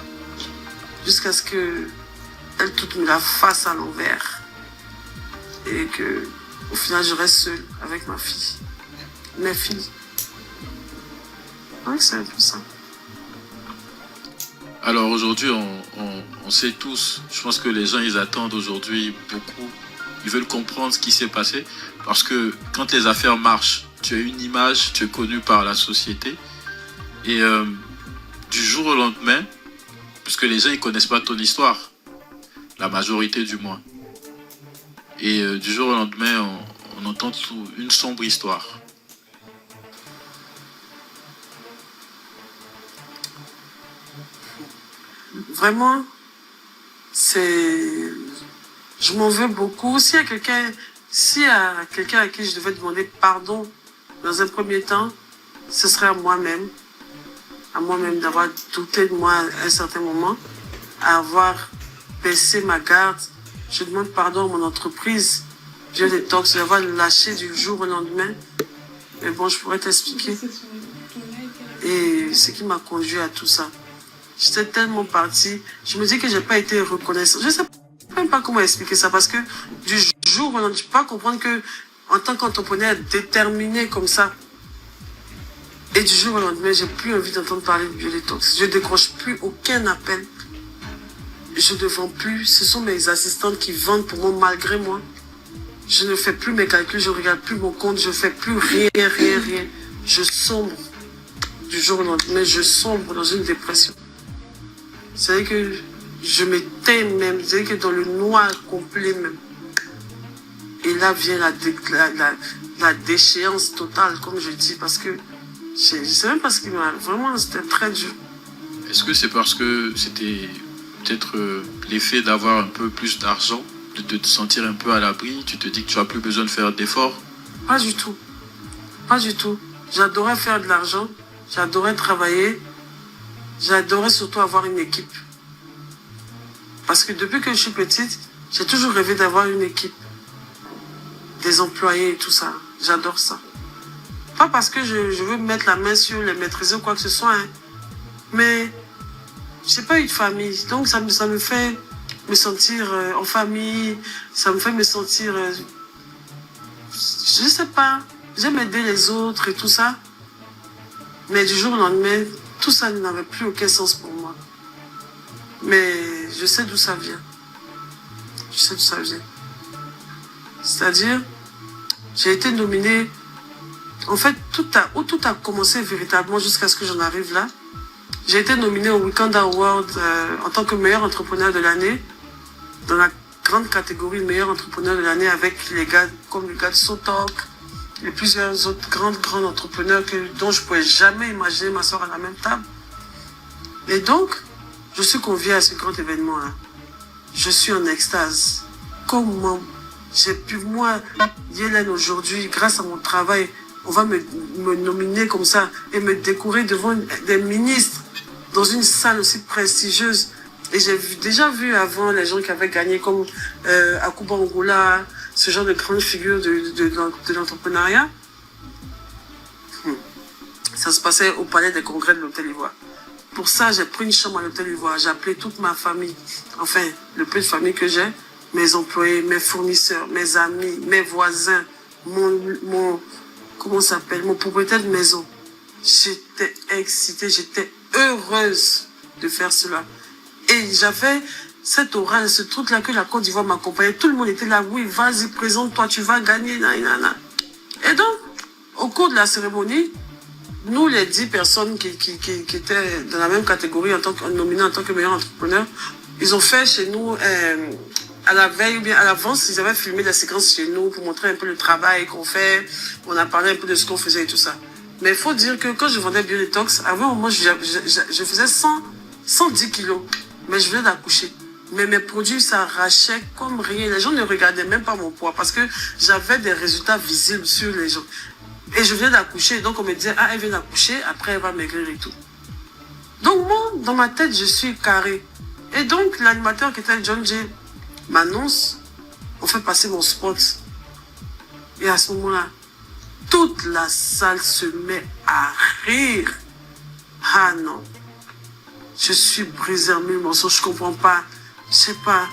jusqu'à ce qu'elles toutes me la fassent à l'envers. Et que, au final, je reste seule avec ma fille. Mes filles. Oui, c'est un peu ça. Alors aujourd'hui, on sait tous, je pense que les gens, ils attendent aujourd'hui beaucoup. Ils veulent comprendre ce qui s'est passé. Parce que quand les affaires marchent, tu as une image, tu es connu par la société. Et du jour au lendemain, parce que les gens, ils ne connaissent pas ton histoire. La majorité du moins. Et du jour au lendemain, on entend une sombre histoire. Vraiment, je m'en veux beaucoup. S'il y a quelqu'un à qui je devais demander pardon dans un premier temps, ce serait à moi-même. À moi-même d'avoir douté de moi à un certain moment, à avoir baissé ma garde. Je demande pardon à mon entreprise. bio-détox, d'avoir lâché du jour au lendemain. Mais bon, je pourrais t'expliquer. Et ce qui m'a conduit à tout ça. J'étais tellement partie. Je me dis que j'ai pas été reconnaissante. Je sais même pas comment expliquer ça parce que du jour au lendemain, je peux pas comprendre que en tant qu'entrepreneur déterminé comme ça, et du jour au lendemain, j'ai plus envie d'entendre parler de bio-détox. Je décroche plus aucun appel. Je ne vends plus. Ce sont mes assistantes qui vendent pour moi malgré moi. Je ne fais plus mes calculs, je regarde plus mon compte, je fais plus rien. Je sombre. Du jour au lendemain, je sombre dans une dépression. C'est-à-dire que je m'éteins même, c'est-à-dire que dans le noir complet même. Et là vient la déchéance totale, comme je dis, parce que je ne sais même pas ce qui m'a... Vraiment, c'était très dur. Est-ce que c'est parce que c'était peut-être l'effet d'avoir un peu plus d'argent, de te sentir un peu à l'abri? Tu te dis que tu n'as plus besoin de faire d'efforts? Pas du tout. Pas du tout. J'adorais faire de l'argent, j'adorais travailler, j'adorais surtout avoir une équipe. Parce que depuis que je suis petite, j'ai toujours rêvé d'avoir une équipe. Des employés et tout ça. J'adore ça. Pas parce que je veux mettre la main sur les maîtriser ou quoi que ce soit, hein. Mais j'ai pas eu de famille. Donc ça me fait me sentir en famille, ça me fait me sentir... je sais pas, j'aime aider les autres et tout ça. Mais du jour au lendemain, tout ça n'avait plus aucun sens pour moi. Mais je sais d'où ça vient. Je sais d'où ça vient. C'est-à-dire, j'ai été nominée... En fait, tout a commencé véritablement jusqu'à ce que j'en arrive là. J'ai été nominée au Weekend Award en tant que meilleur entrepreneur de l'année, dans la grande catégorie meilleur entrepreneur de l'année, avec les gars comme le gars de Sotok et plusieurs autres grands entrepreneurs dont je ne pouvais jamais imaginer m'asseoir à la même table. Et donc, je suis conviée à ce grand événement-là. Je suis en extase. Comment j'ai pu, moi, Yélène, aujourd'hui, grâce à mon travail, on va me nominer comme ça et me décorer devant des ministres dans une salle aussi prestigieuse. Et j'ai déjà vu avant les gens qui avaient gagné comme Akuba Angola, ce genre de grandes figures de l'entrepreneuriat. Ça se passait au palais des congrès de l'Hôtel Ivoire. Pour ça, j'ai pris une chambre à l'Hôtel Ivoire. J'ai appelé toute ma famille, enfin, le peu de famille que j'ai, mes employés, mes fournisseurs, mes amis, mes voisins, comment ça s'appelle, mon propriétaire de maison. J'étais excitée, j'étais heureuse de faire cela. Et j'avais cette aura, ce truc-là que la Côte d'Ivoire m'accompagnait. Tout le monde était là, oui, vas-y, présente-toi, tu vas gagner, nanana. Et donc, au cours de la cérémonie, nous, les 10 personnes qui étaient dans la même catégorie en tant que nominés en tant que meilleurs entrepreneurs, ils ont fait chez nous, à la veille ou bien à l'avance, ils avaient filmé des séquences chez nous pour montrer un peu le travail qu'on fait. On a parlé un peu de ce qu'on faisait et tout ça. Mais il faut dire que quand je vendais Biodetox, avant, moi, je faisais 110 kilos. Mais je venais d'accoucher. Mais mes produits s'arrachaient comme rien. Les gens ne regardaient même pas mon poids parce que j'avais des résultats visibles sur les gens. Et je venais d'accoucher. Donc on me disait, ah, elle vient d'accoucher, après elle va maigrir et tout. Donc moi, dans ma tête, je suis carré. Et donc l'animateur qui était John Jay m'annonce, on fait passer mon spot. Et à ce moment-là, toute la salle se met à rire. Ah non. Je suis brisée en mille morceaux, je comprends pas. Je sais pas.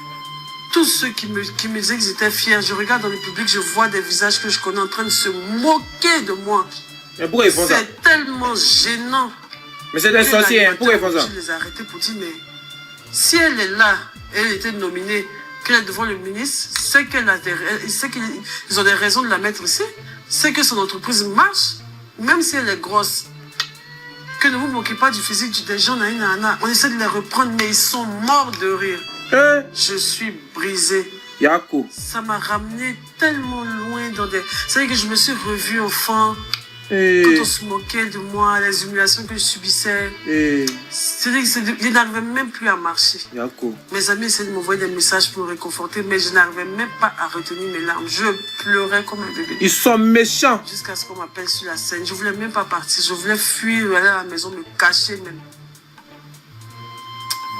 Tous ceux qui me disaient qu'ils étaient fiers, je regarde dans le public, je vois des visages que je connais en train de se moquer de moi. Mais pourquoi ils font ça? C'est tellement gênant. Mais c'est des sorciers, hein. Pourquoi ils font ça? Je les ai arrêtés pour dire, mais si elle est là, elle était nominée, qu'elle est devant le ministre, c'est qu'ils ont des raisons de la mettre ici, c'est que son entreprise marche, même si elle est grosse. Que ne vous moquez pas du physique des gens, on essaie de les reprendre, mais ils sont morts de rire. Je suis brisée. Yako. Ça m'a ramené tellement loin dans des... C'est-à-dire que je me suis revue enfant, quand on se moquait de moi, les humiliations que je subissais. C'est-à-dire que je n'arrivais même plus à marcher. Yako. Mes amis essayaient de m'envoyer des messages pour me réconforter, mais je n'arrivais même pas à retenir mes larmes. Je pleurais comme un bébé. Ils sont méchants. Jusqu'à ce qu'on m'appelle sur la scène. Je voulais même pas partir. Je voulais fuir, aller à la maison, me cacher même.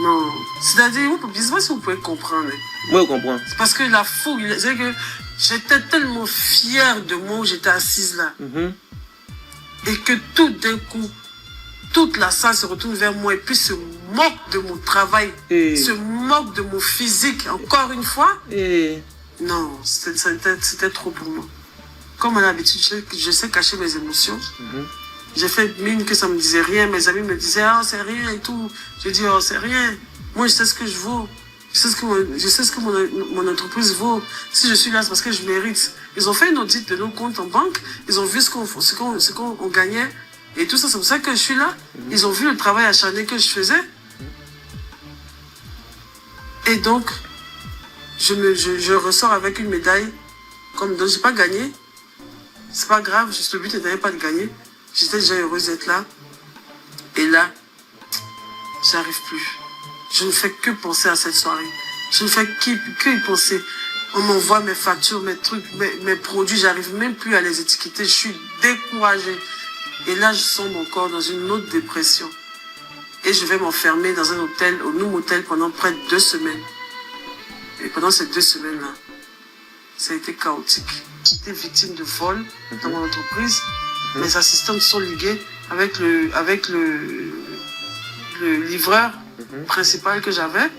Non. C'est-à-dire, dites-moi si vous pouvez comprendre. Moi, je comprends. C'est parce que la fougue, c'est que j'étais tellement fière de moi où j'étais assise là. Et que tout d'un coup, toute la salle se retourne vers moi et puis se moque de mon travail, se moque de mon physique, encore une fois. Non, c'était trop pour moi. Comme à l'habitude, je sais cacher mes émotions. J'ai fait mine que ça me disait rien. Mes amis me disaient, ah, c'est rien et tout. J'ai dit, oh, c'est rien. Moi, je sais ce que je vaux. Je sais ce que mon entreprise vaut. Si je suis là, c'est parce que je mérite. Ils ont fait une audit de nos comptes en banque. Ils ont vu ce qu'on gagnait. Et tout ça, c'est pour ça que je suis là. Ils ont vu le travail acharné que je faisais. Et donc, je ressors avec une médaille. Comme donc, j'ai pas gagné. C'est pas grave, juste le but n'était pas de gagner. J'étais déjà heureuse d'être là. Et là, j'arrive plus. Je ne fais que penser à cette soirée. Je ne fais que y penser. On m'envoie mes factures, mes trucs, mes produits. J'arrive même plus à les étiqueter. Je suis découragée. Et là, je sombre encore dans une autre dépression. Et je vais m'enfermer dans un hôtel, au Noum Hotel, pendant près de 2 semaines. Et pendant ces 2 semaines-là, ça a été chaotique. J'étais victime de vol dans mon entreprise. Mes assistantes sont liguées avec le livreur principal que j'avais.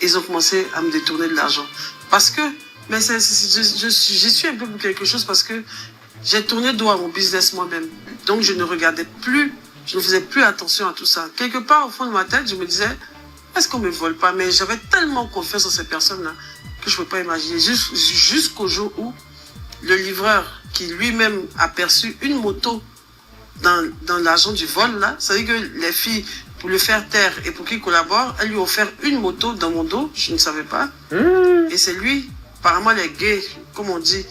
Ils ont commencé à me détourner de l'argent. Parce que, mais j'y suis un peu pour quelque chose parce que j'ai tourné dos à mon business moi-même. Donc je ne regardais plus, je ne faisais plus attention à tout ça. Quelque part au fond de ma tête, je me disais, est-ce qu'on ne me vole pas? Mais j'avais tellement confiance en ces personnes-là que je ne pouvais pas imaginer. Jusqu'au jour où le livreur, qui lui-même a perçu une moto dans l'argent du vol, là, ça veut dire que les filles, pour le faire taire et pour qu'il collabore, elles lui ont offert une moto dans mon dos, je ne savais pas. Et c'est lui, apparemment les gays, comme on dit,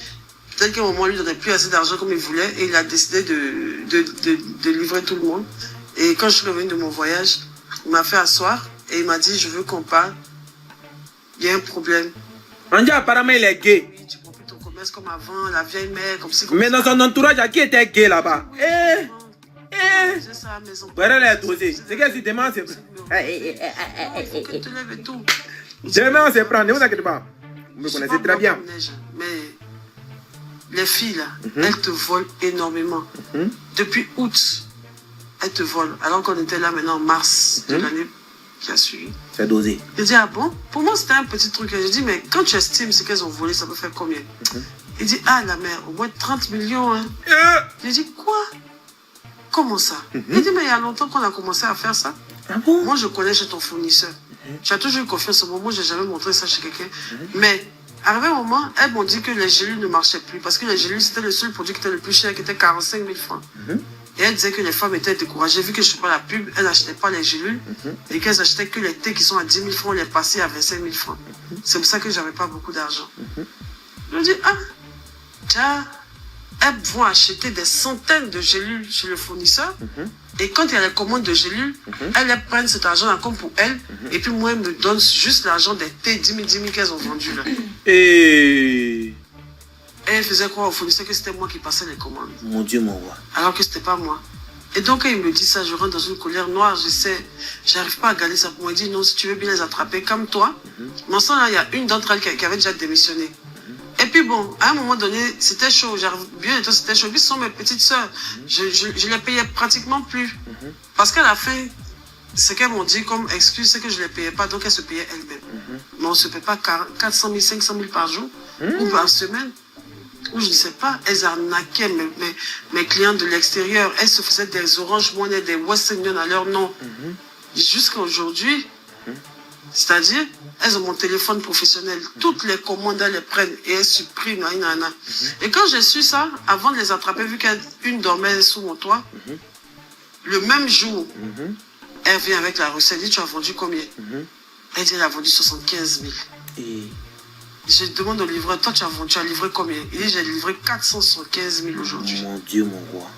peut-être qu'à un moment, lui ne donnait plus assez d'argent comme il voulait et il a décidé de livrer tout le monde. Et quand je suis revenu de mon voyage, il m'a fait asseoir et il m'a dit, je veux qu'on parle. Il y a un problème. On dit apparemment il est gay. Oui, tu comprends ton commerce comme avant, la vieille mère, comme si... Mais dans son entourage, qui était gay là-bas? J'ai ça à la maison. Voilà les dossiers. C'est qu'elle se demande, c'est... Il faut que tu te lèves et tout. Jamais on se prend, ne vous inquiétez pas. Vous me connaissez très bien. Mais les filles là, elles te volent énormément. Depuis août, elles te volent. Alors qu'on était là maintenant en mars de l'année qui a suivi. C'est dosé. Je dis, ah bon? Pour moi, c'était un petit truc. Je dis, mais quand tu estimes ce qu'elles ont volé, ça peut faire combien? Il dit, ah la mère, au moins 30 millions. Hein. Je dis, quoi? Comment ça? Il dit, mais il y a longtemps qu'on a commencé à faire ça. Ah bon? Moi, je connais chez ton fournisseur. Tu as toujours eu confiance en moi. Moi, je n'ai jamais montré ça chez quelqu'un. Mais, arrivé un moment, elles m'ont dit que les gélules ne marchaient plus. Parce que les gélules, c'était le seul produit qui était le plus cher, qui était 45 000 francs. Et elles disaient que les femmes étaient découragées. Vu que je ne fais pas la pub, elles n'achetaient pas les gélules. Et qu'elles achetaient que les thés qui sont à 10 000 francs, on les passait à 25 000 francs. C'est pour ça que je n'avais pas beaucoup d'argent. Je me dis, ah, tiens, elles vont acheter des centaines de gélules chez le fournisseur. Et quand il y a les commandes de gélules, elles prennent cet argent-là comme pour elles. Et puis moi, elles me donnent juste l'argent des thés, 10 000 qu'elles ont vendus là. Et elles faisaient croire au fournisseur que c'était moi qui passais les commandes. Mon Dieu, mon roi. Alors que c'était pas moi. Et donc, quand il me dit ça, je rentre dans une colère noire, j'arrive pas à garder ça pour moi. Il dit, non, si tu veux bien les attraper, comme toi. Mais en ce là, il y a une d'entre elles qui avait déjà démissionné. Et puis bon, à un moment donné, c'était chaud. J'arrive bien et tout, c'était chaud. Puis ce sont mes petites sœurs. Je les payais pratiquement plus. Parce qu'à la fin, ce qu'elles m'ont dit comme excuse, c'est que je ne les payais pas. Donc elles se payaient elles-mêmes. Mais on ne se paye pas 400 000, 500 000 par jour ou par semaine. Ou je ne sais pas. Elles arnaquaient mes clients de l'extérieur. Elles se faisaient des Orange Money, des Western Union à leur nom. Jusqu'à aujourd'hui. C'est-à-dire, elles ont mon téléphone professionnel. Toutes les commandes, elles les prennent et elles suppriment. Et quand j'ai su ça, avant de les attraper, vu qu'une dormait sous mon toit, le même jour, elle vient avec la recette. Elle dit, tu as vendu combien? Elle dit, elle a vendu 75 000. Je demande au livreur, toi, tu as livré combien? Il dit, j'ai livré 475 000 aujourd'hui. Mon Dieu, mon roi.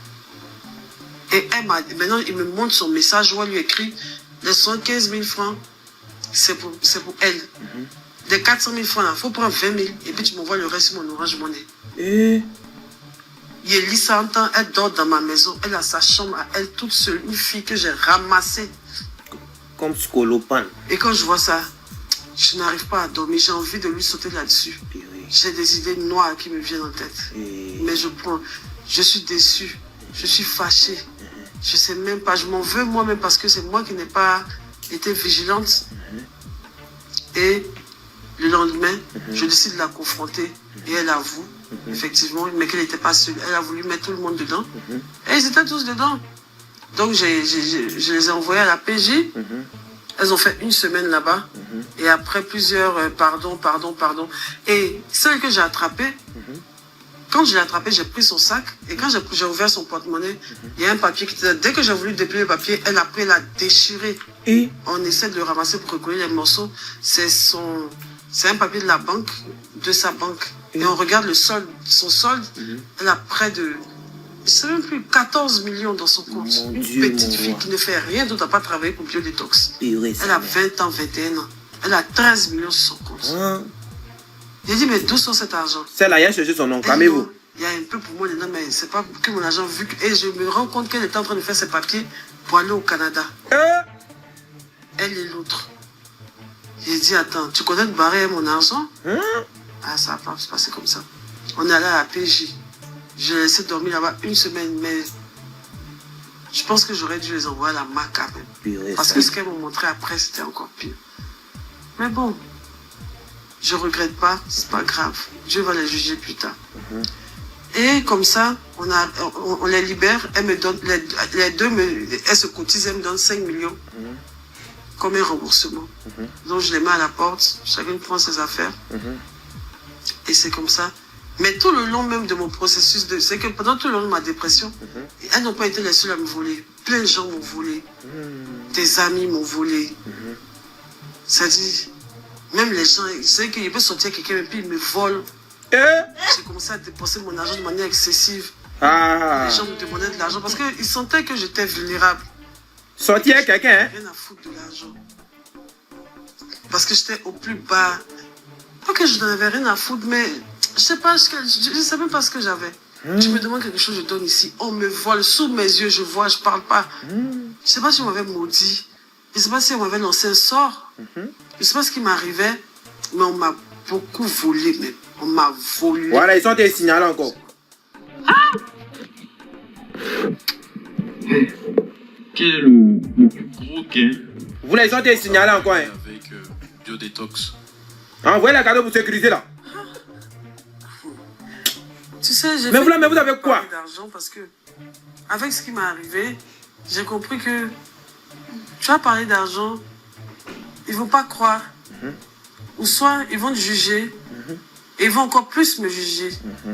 Et elle m'a dit, maintenant, il me montre son message où elle lui écrit, les 75 000 francs, c'est pour elle. Des 400 000 francs, il faut prendre 20 000 et puis tu m'envoies le reste sur mon Orange Money. Il y a 100 ans, elle dort dans ma maison, elle a sa chambre à elle toute seule, une fille que j'ai ramassée. Comme Skolopan. Et quand je vois ça, je n'arrive pas à dormir, j'ai envie de lui sauter là-dessus. J'ai des idées noires qui me viennent en tête. Mais je suis déçue, je suis fâchée. Je sais même pas, je m'en veux moi-même parce que c'est moi qui n'ai pas été vigilante. Et le lendemain, je décide de la confronter et elle avoue, effectivement, mais qu'elle n'était pas seule. Elle a voulu mettre tout le monde dedans et ils étaient tous dedans. Donc je les ai envoyés à la PJ. Elles ont fait une semaine là-bas et après plusieurs pardon. Et celle que j'ai attrapée, quand je l'ai attrapée, j'ai pris son sac et quand j'ai ouvert son porte-monnaie, il y a un papier qui était là. Dès que j'ai voulu déplier le papier, elle a pris, elle a déchiré. Et on essaie de le ramasser pour recoller les morceaux. C'est un papier de la banque, de sa banque. Et on regarde le solde. Son solde, elle a près de, je ne sais même plus, 14 millions dans son compte. Une petite fille qui ne fait rien d'autre à pas travailler pour Biodétox. Elle a 20 ans, 21 ans. Elle a 13 millions sur son compte. J'ai dit, mais d'où sort cet argent? Celle-là, il a cherché son nom, calmez-vous. il y a un peu pour moi dedans, mais c'est pas que mon agent vu que... Et je me rends compte qu'elle était en train de faire ses papiers pour aller au Canada. Elle et l'autre. J'ai dit, attends, tu connais de barrer mon argent? Ah, ça va pas se passer comme ça. On est allé à la PJ. J'ai laissé dormir là-bas une semaine, mais je pense que j'aurais dû les envoyer à la MAC quand même. Parce que ce qu'elles m'ont montré après, c'était encore pire. Mais bon, je regrette pas, c'est pas grave. Dieu va les juger plus tard. Et comme ça, on les libère. Elles me donnent, les deux, elles se cotisent, elles me donnent 5 millions comme un remboursement. Donc je les mets à la porte, chacun prend ses affaires. Et c'est comme ça. Mais tout le long même de mon processus, c'est que pendant tout le long de ma dépression, elles n'ont pas été les seules à me voler. Plein de gens m'ont volé. Des amis m'ont volé. C'est-à-dire, même les gens, c'est qu'il peut sortir quelqu'un et puis ils me volent. J'ai commencé à dépenser mon argent de manière excessive. Les gens me demandaient de l'argent parce qu'ils sentaient que j'étais vulnérable. Sortir quelqu'un, hein? Rien à foutre de l'argent. Parce que j'étais au plus bas. Pas que je n'en avais rien à foutre, mais je sais pas, je sais même pas ce que j'avais. Tu me demandes quelque chose, je donne ici. On me vole sous mes yeux, je vois, je parle pas. Je sais pas si on m'avait maudit. Je sais pas si on m'avait lancé un sort. Je sais pas ce qui m'arrivait, mais on m'a beaucoup volé, mais on m'a volé. Voilà, ils sont des signalés encore. Quel est le plus gros gain Vous les ont des signalés encore, hein? avec Biodetox? Envoyez la cadeau pour sécuriser là. Tu sais, j'ai mais vous avez quoi? D'argent parce que, avec ce qui m'est arrivé, j'ai compris que tu vas parler d'argent, ils vont pas croire. Ou soit ils vont te juger, et ils vont encore plus me juger.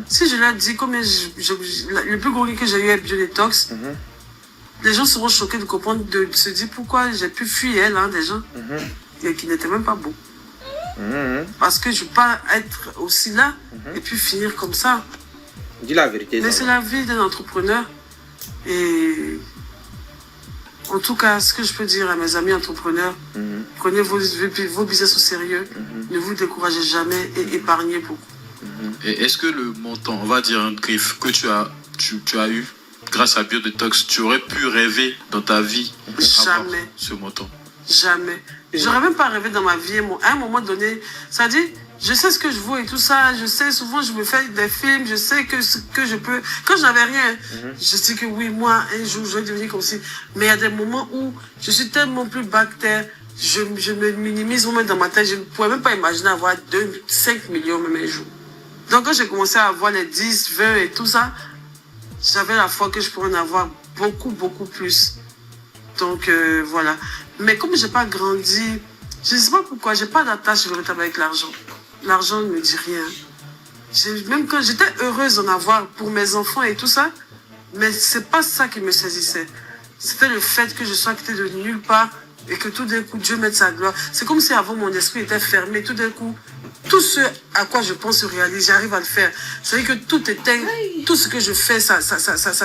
Si je leur dis combien le plus gros que j'ai eu est Biodetox, les gens seront choqués de comprendre, de se dire pourquoi j'ai pu fuir elle, hein, des gens qui n'étaient même pas beaux. Parce que je ne peux pas être aussi là et puis finir comme ça. Dis la vérité. Mais c'est la vie d'un entrepreneur. Et en tout cas, ce que je peux dire à mes amis entrepreneurs, prenez vos business au sérieux, ne vous découragez jamais et épargnez beaucoup. Et est-ce que le montant, on va dire un griffe, que tu as eu grâce à Biodetox, tu aurais pu rêver dans ta vie Jamais. Ce montant? Jamais. J'aurais même pas rêvé dans ma vie. À un moment donné, ça dit, je sais ce que je vaux et tout ça. Je sais, souvent, je me fais des films. Je sais que ce que je peux. Quand je n'avais rien, je sais que oui, moi, un jour, je vais devenir comme si. Mais il y a des moments où je suis tellement plus bas que terre. Je me minimise moi-même dans ma tête. Je ne pouvais même pas imaginer avoir 5 millions même un jour. Donc, quand j'ai commencé à avoir les 10, 20 et tout ça, j'avais la foi que je pourrais en avoir beaucoup, beaucoup plus. Donc, voilà. Mais comme je n'ai pas grandi, je ne sais pas pourquoi, je n'ai pas d'attache véritable avec l'argent. L'argent ne me dit rien. Même quand j'étais heureuse d'en avoir pour mes enfants et tout ça, mais ce n'est pas ça qui me saisissait. C'était le fait que je sois quitté de nulle part et que tout d'un coup, Dieu mette sa gloire. C'est comme si avant mon esprit était fermé. Tout d'un coup, tout ce à quoi je pense se réalise, j'arrive à le faire. C'est-à-dire que tout était, tout ce que je fais, ça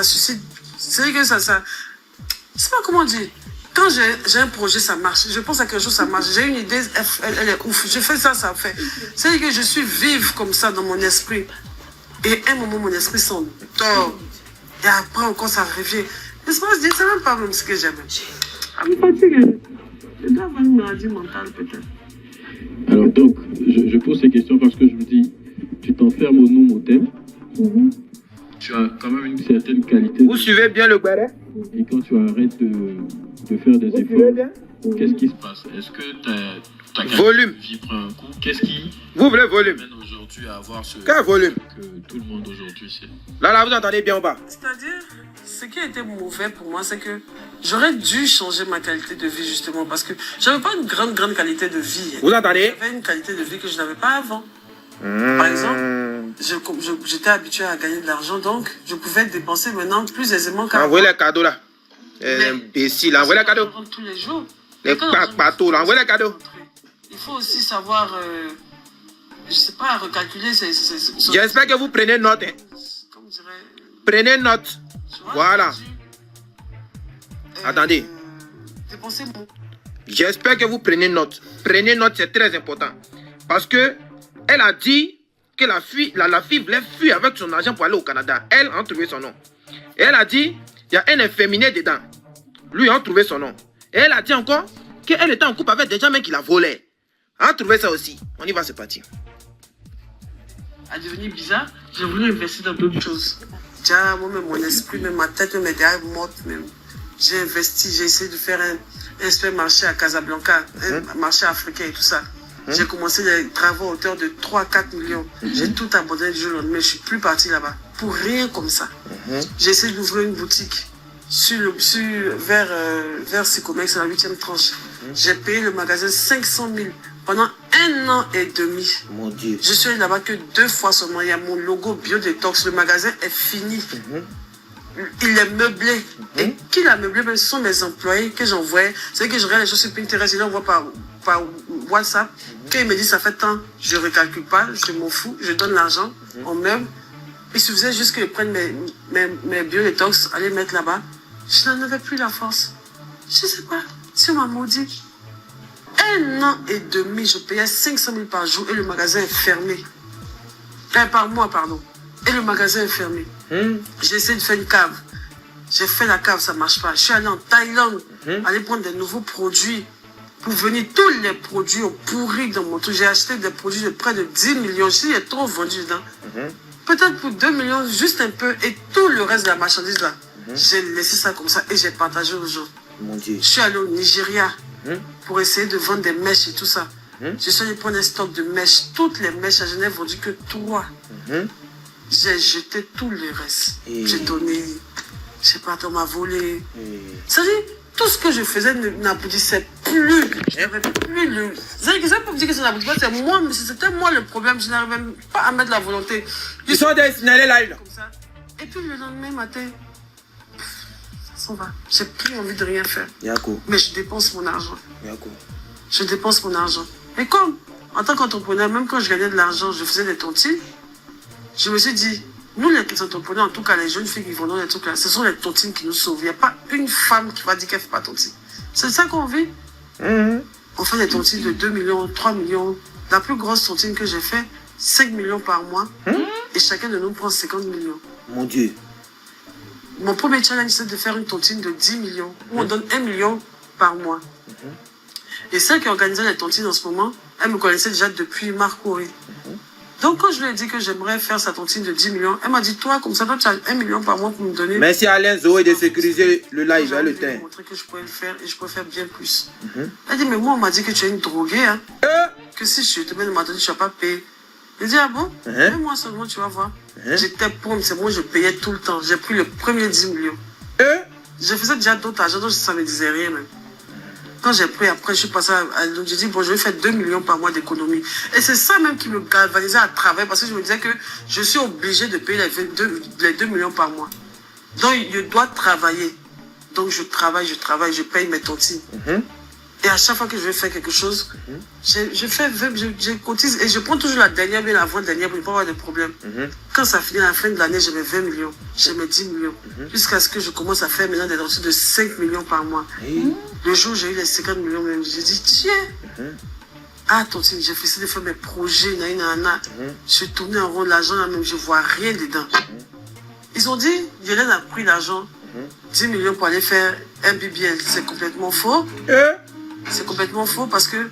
suscite. C'est-à-dire que ça, je sais pas comment dire. Quand j'ai un projet, ça marche. Je pense à quelque chose, ça marche. J'ai une idée, elle est ouf. Je fais ça, ça fait. C'est-à-dire que je suis vive comme ça dans mon esprit. Et à un moment, mon esprit s'endort. Et après, encore, ça revient. Je sais pas, je dis, c'est même pas même ce que j'aime. Je suis fatiguée. Je dois avoir une maladie mentale, peut-être. Alors donc, je pose ces questions parce que je me dis, tu t'enfermes au nom motel. Tu as quand même une certaine qualité. Vous suivez bien le balai? Et quand tu arrêtes de faire des efforts, qu'est-ce qui se passe? Est-ce que ta volume vie prend un coup? Qu'est-ce qui vous voulez volume aujourd'hui à avoir ce quel volume que tout le monde aujourd'hui sait? Là, vous entendez bien ou pas? C'est-à-dire, ce qui a été mauvais pour moi, c'est que j'aurais dû changer ma qualité de vie, justement, parce que j'avais pas une grande qualité de vie. Vous entendez? J'avais une qualité de vie que je n'avais pas avant. Par exemple, j'étais habitué à gagner de l'argent, donc je pouvais dépenser maintenant plus aisément qu'avant. Envoyez les cadeaux là. Imbécile, envoyez les cadeaux. Tous les jours. Les patos là, envoyez les cadeaux. Il faut aussi savoir, je sais pas, recalculer J'espère que vous prenez note. Hein. Comme dirait, prenez note. Voilà. Attendez. Dépenser mon... J'espère que vous prenez note. Prenez note, c'est très important. Parce que elle a dit que la fille voulait fuir avec son argent pour aller au Canada. Elle a trouvé son nom. Et elle a dit, il y a un infirmier dedans. Lui a trouvé son nom. Et elle a dit encore qu'elle était en couple avec des gens mais qui la volaient. A trouvé ça aussi. On y va, c'est parti. A devenu bizarre, j'ai voulu investir dans d'autres choses. Déjà, moi-même, mon esprit, même ma tête, même mes derrière morte, même. J'ai investi, j'ai essayé de faire un supermarché à Casablanca, un marché africain et tout ça. J'ai commencé les travaux à hauteur de 3-4 millions. J'ai tout abandonné du jour au lendemain, je suis plus parti là-bas. Pour rien comme ça. J'ai essayé d'ouvrir une boutique vers Sicomex, la 8e tranche. J'ai payé le magasin 500 000 pendant 1 an et demi. Mon Dieu. Je suis allé là-bas que 2 fois seulement. Il y a mon logo Biodetox. Le magasin est fini. Il est meublé. Et qui l'a meublé? Ce sont mes employés que j'envoie. C'est que je regarde les choses sur Pinterest. Je les envoie par WhatsApp. Quand ils me disent ça fait tant, je ne recalcule pas. Je m'en fous. Je donne l'argent. On meuble. Il suffisait juste que je prenne mes Biodetox, aller mettre là-bas. Je n'en avais plus la force. Je ne sais pas. Si on m'a maudit. 1 an et demi, je payais 500 000 par jour et le magasin est fermé. Par mois, pardon. Et le magasin est fermé. J'ai essayé de faire une cave. J'ai fait la cave, ça ne marche pas. Je suis allé en Thaïlande, aller prendre des nouveaux produits. Pour venir, tous les produits ont pourri dans mon truc. J'ai acheté des produits de près de 10 millions. Je suis trop vendu dedans. Peut-être pour 2 millions, juste un peu. Et tout le reste de la marchandise là. J'ai laissé ça comme ça et j'ai partagé aux gens. Mon Dieu. Je suis allé au Nigeria pour essayer de vendre des mèches et tout ça. Je suis allé prendre un stock de mèches. Toutes les mèches, je n'ai vendu que 3. J'ai jeté tout le reste. J'ai donné, je sais pas, on m'a volé. C'est-à-dire, tout ce que je faisais n'aboutissait plus. Je n'avais plus le... C'est-à-dire que ça peut me dire que ça n'aboutissait pas, c'est moi, mais c'était moi le problème. Je n'arrivais même pas à mettre la volonté. Ils sont des signalés live. Comme ça. Et puis le lendemain matin, ça s'en va. J'ai plus envie de rien faire. Yako. Mais je dépense mon argent. Yako. Je dépense mon argent. Et comme, en tant qu'entrepreneur, même quand je gagnais de l'argent, je faisais des tontines, je me suis dit, nous les entrepreneurs, en tout cas les jeunes filles qui vendent des trucs là, ce sont les tontines qui nous sauvent. Il n'y a pas une femme qui va dire qu'elle ne fait pas tontine. C'est ça qu'on vit. On fait des tontines de 2 millions, 3 millions. La plus grosse tontine que j'ai fait, 5 millions par mois. Et chacun de nous prend 50 millions. Mon Dieu. Mon premier challenge, c'est de faire une tontine de 10 millions, où on donne 1 million par mois. Et celle qui organisait les tontines en ce moment, elle me connaissait déjà depuis Marc-Corée. Donc quand je lui ai dit que j'aimerais faire sa tontine de 10 millions, elle m'a dit, toi, comme ça, toi, tu as 1 million par mois pour me donner. Merci Alain Zoé de sécuriser le live, j'ai le temps. montré que je pouvais le faire et je pouvais faire bien plus. Elle dit, mais moi, on m'a dit que tu es une droguée, hein. Que si je te mets de ma tontine, tu ne vas pas payer. Je dis, ah bon? Fais-moi seulement, tu vas voir. J'étais pauvre, c'est moi, je payais tout le temps. J'ai pris le premier 10 millions. Je faisais déjà d'autres argent, donc ça ne me disait rien même. Quand j'ai pris, après, je suis passé à l'autre, j'ai dit, bon, je vais faire 2 millions par mois d'économie. Et c'est ça même qui me galvanisait à travailler, parce que je me disais que je suis obligé de payer les 2 millions par mois. Donc, je dois travailler. Donc, je travaille, je paye mes tontines. Et à chaque fois que je vais faire quelque chose, je cotise et je prends toujours la dernière, mais l'avant-dernière pour ne pas avoir de problème. Quand ça finit à la fin de l'année, j'ai mes 20 millions, j'ai mes 10 millions. Jusqu'à ce que je commence à faire maintenant des dossiers de 5 millions par mois. Le jour où j'ai eu les 50 millions, même, j'ai dit, tiens, ah, tontine, j'ai essayé de faire mes projets, je suis tourné en rond, l'argent là même, je ne vois rien dedans. Ils ont dit, Yélène a pris l'argent, 10 millions pour aller faire un BBL. C'est complètement faux. C'est complètement faux parce que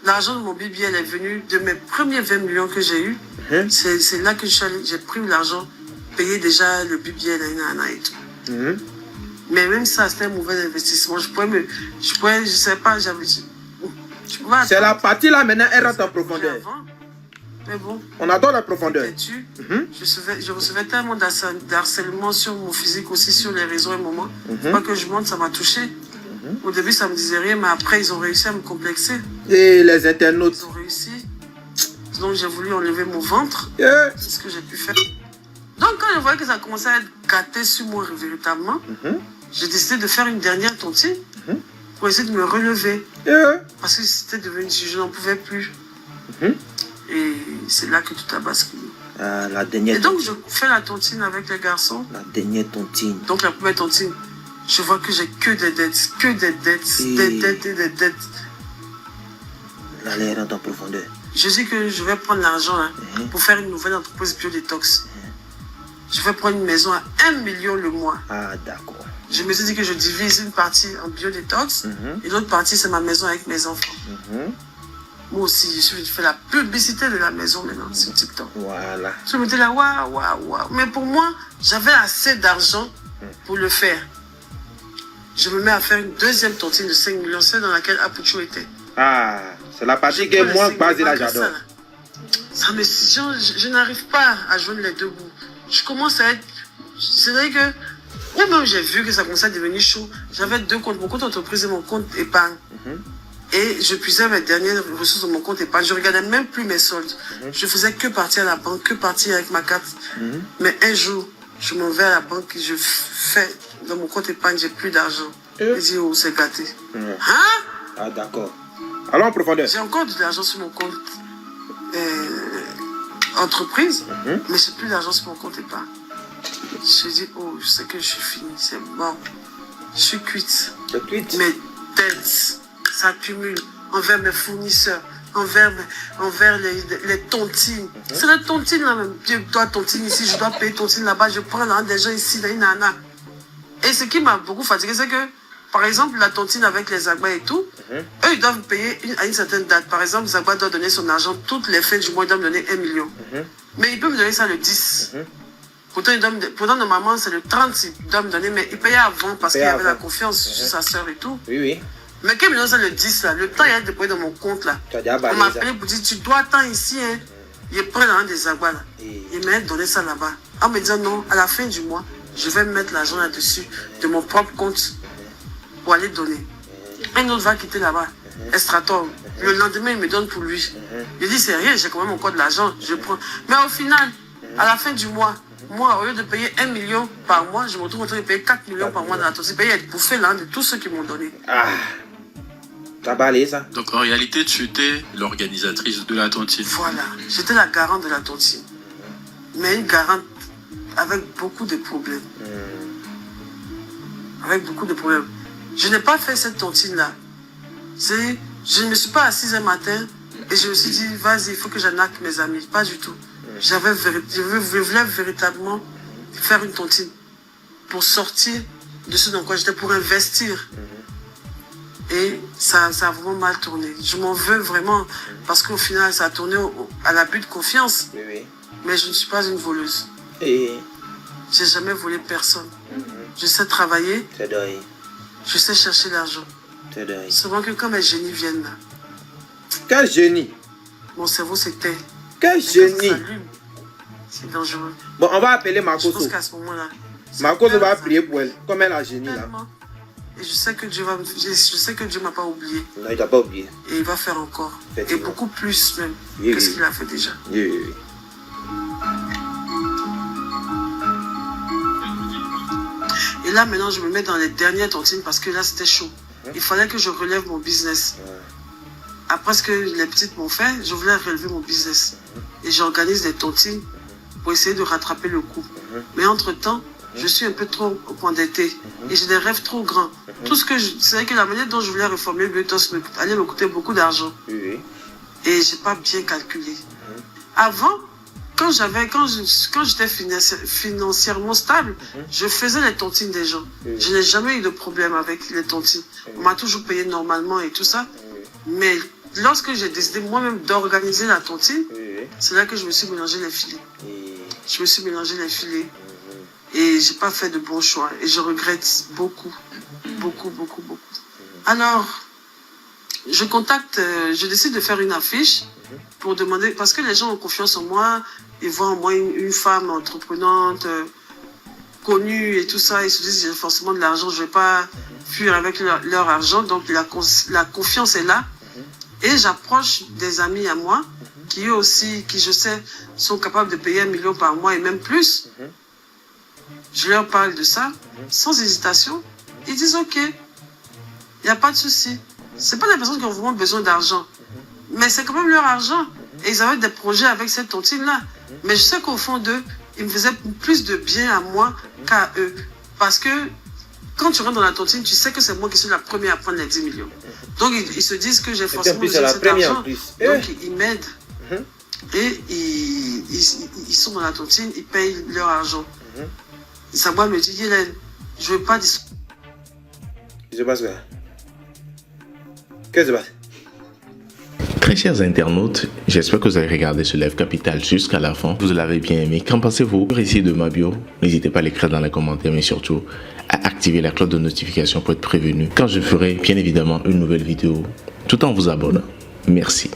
l'argent de mon BBL est venu de mes premiers 20 millions que j'ai eu. C'est là que j'ai pris l'argent, payé déjà le BBL et tout. Mais même ça, c'était un mauvais investissement. Je sais pas, j'avais... C'est la partie là maintenant, elle rentre en profondeur. Mais bon, on adore la profondeur. Je recevais tellement d'harcèlement sur mon physique, aussi sur les réseaux à un moment. Pas que je monte, ça m'a touché. Au début, ça me disait rien, mais après, ils ont réussi à me complexer. Et les internautes. Ils ont réussi. Donc, j'ai voulu enlever mon ventre. C'est ce que j'ai pu faire. Donc, quand je voyais que ça commençait à être gâté sur moi véritablement, j'ai décidé de faire une dernière tontine pour essayer de me relever. Parce que c'était devenu, je n'en pouvais plus. Et c'est là que tout a basculé. La dernière. Et donc, je fais la tontine avec les garçons. La dernière tontine. Donc, la première tontine, je vois que j'ai que des dettes, des dettes. Là, elle rentre en profondeur. je dis que je vais prendre l'argent là, pour faire une nouvelle entreprise bio-détox. Je vais prendre une maison à 1 million le mois. Ah, d'accord. Je me suis dit que je divise une partie en bio-détox et l'autre partie, c'est ma maison avec mes enfants. Moi aussi, je fais la publicité de la maison maintenant sur TikTok. Voilà. Je me dis là, waouh. Mais pour moi, j'avais assez d'argent pour le faire. Je me mets à faire une deuxième tontine de 5 millions, celle dans laquelle Apucho était. Ah, c'est la partie que moi, basée là, j'adore. Ça me, je n'arrive pas à joindre les deux bouts. Je commence à être... C'est vrai que... Ou même j'ai vu que ça commençait à devenir chaud. J'avais deux comptes, mon compte entreprise et mon compte épargne. Et je puisais mes dernières ressources dans mon compte épargne. Je regardais même plus mes soldes. Je faisais que partir à la banque, que partir avec ma carte. Mais un jour, je m'en vais à la banque et je fais dans mon compte épargne, j'ai plus d'argent. Je dis, oh, c'est gâté. Hein? Ah, d'accord. Alors en profondeur. J'ai encore de l'argent sur mon compte entreprise, mais j'ai plus d'argent sur mon compte épargne. Je dis, oh, je sais que je suis fini, c'est bon. Je suis cuite. Mes dettes s'accumulent envers mes fournisseurs, envers les tontines. C'est les tontines là même. Je dois tontine ici, je dois payer tontine là-bas, je prends l'argent des gens ici, là, nana. Et ce qui m'a beaucoup fatigué, c'est que, par exemple, la tontine avec les Zagba et tout, eux, ils doivent payer à une certaine date. Par exemple, Zagba doit donner son argent toutes les fins du mois, il doit me donner 1 million. Mais il peut me donner ça le 10. Pourtant, normalement, c'est le 30 il doit me donner, mais il payait avant parce qu'il avait la confiance sur sa soeur et tout. Oui. Mais quand il me donne ça le 10, là, le temps, il y a déployé dans mon compte, là. On m'a appelé pour dire, tu dois attendre ici, hein. Il prend l'argent des Zagba, là. Il m'a donné ça là-bas. En me disant, non, à la fin du mois, je vais mettre l'argent là-dessus de mon propre compte pour aller donner. Un autre va quitter là-bas, Estrator. Le lendemain, il me donne pour lui. Il dit, c'est rien, j'ai quand même encore de l'argent, je prends. Mais au final, à la fin du mois, moi, au lieu de payer 1 million par mois, je me retrouve en train de payer 4 millions par mois dans la tontine. Payer être bouffé là de tous ceux qui m'ont donné. Ah, t'as balayé ça. Donc en réalité, tu étais l'organisatrice de la tontine. Voilà, j'étais la garante de la tontine. Mais une garante avec beaucoup de problèmes. Avec beaucoup de problèmes. Je n'ai pas fait cette tontine-là. Je ne me suis pas assise un matin et je me suis dit, vas-y, il faut que j'arnaque mes amis. Pas du tout. Je voulais véritablement faire une tontine pour sortir de ce dans quoi j'étais, pour investir. Et ça a vraiment mal tourné. Je m'en veux vraiment parce qu'au final, ça a tourné à l'abus de confiance. Mais je ne suis pas une voleuse. J'ai jamais volé personne. Je sais travailler. Je sais chercher l'argent. Souvent que quand mes génies viennent là. Quel génie? Mon cerveau s'éteint. Quel génie? C'est dangereux. Bon, on va appeler Makoso. Je pense qu'à ce moment-là. Makoso va prier pour elle. Comme elle a génie là. Et je sais que Dieu m'a pas oublié. Non, il t'a pas oublié. Et il va faire encore. Et beaucoup plus même que ce qu'il a fait déjà. Et là, maintenant, je me mets dans les dernières tontines parce que là, c'était chaud. Il fallait que je relève mon business. Après ce que les petites m'ont fait, je voulais relever mon business. Et j'organise des tontines pour essayer de rattraper le coup. Mais entre-temps, je suis un peu trop endettée. Et j'ai des rêves trop grands. Tout ce que c'est vrai que la manière dont je voulais réformer le Biotos allait me coûter beaucoup d'argent. Et j'ai pas bien calculé. Avant, quand j'étais financièrement stable, je faisais les tontines des gens. Je n'ai jamais eu de problème avec les tontines. On m'a toujours payé normalement et tout ça. Mais lorsque j'ai décidé moi-même d'organiser la tontine, c'est là que je me suis mélangé les filets. Je me suis mélangé les filets. Et j'ai pas fait de bons choix. Et je regrette beaucoup. Beaucoup. Alors, je décide de faire une affiche pour demander, parce que les gens ont confiance en moi, ils voient en moi une femme entreprenante, connue et tout ça, ils se disent j'ai forcément de l'argent, je vais pas fuir avec leur argent, donc la confiance est là. Et j'approche des amis à moi, qui eux aussi, qui je sais, sont capables de payer 1 million par mois et même plus. Je leur parle de ça, sans hésitation. Ils disent ok, il n'y a pas de souci. C'est pas des personnes qui ont vraiment besoin d'argent. Mais c'est quand même leur argent. Et ils avaient des projets avec cette tontine-là. Mais je sais qu'au fond d'eux, ils me faisaient plus de bien à moi qu'à eux. Parce que quand tu rentres dans la tontine, tu sais que c'est moi qui suis la première à prendre les 10 millions. Donc ils se disent que j'ai forcément besoin de cet argent. Donc ils m'aident. Et ils sont dans la tontine, ils payent leur argent. Samuel me dit, Hélène, je ne veux pas discuter. Il se passe quoi? Qu'est-ce qui se passe? Très chers internautes, j'espère que vous avez regardé ce live capital jusqu'à la fin. Vous l'avez bien aimé. Qu'en pensez-vous? Le récit de Mabio, n'hésitez pas à l'écrire dans les commentaires, mais surtout à activer la cloche de notification pour être prévenu quand je ferai bien évidemment une nouvelle vidéo, tout en vous abonnant. Merci.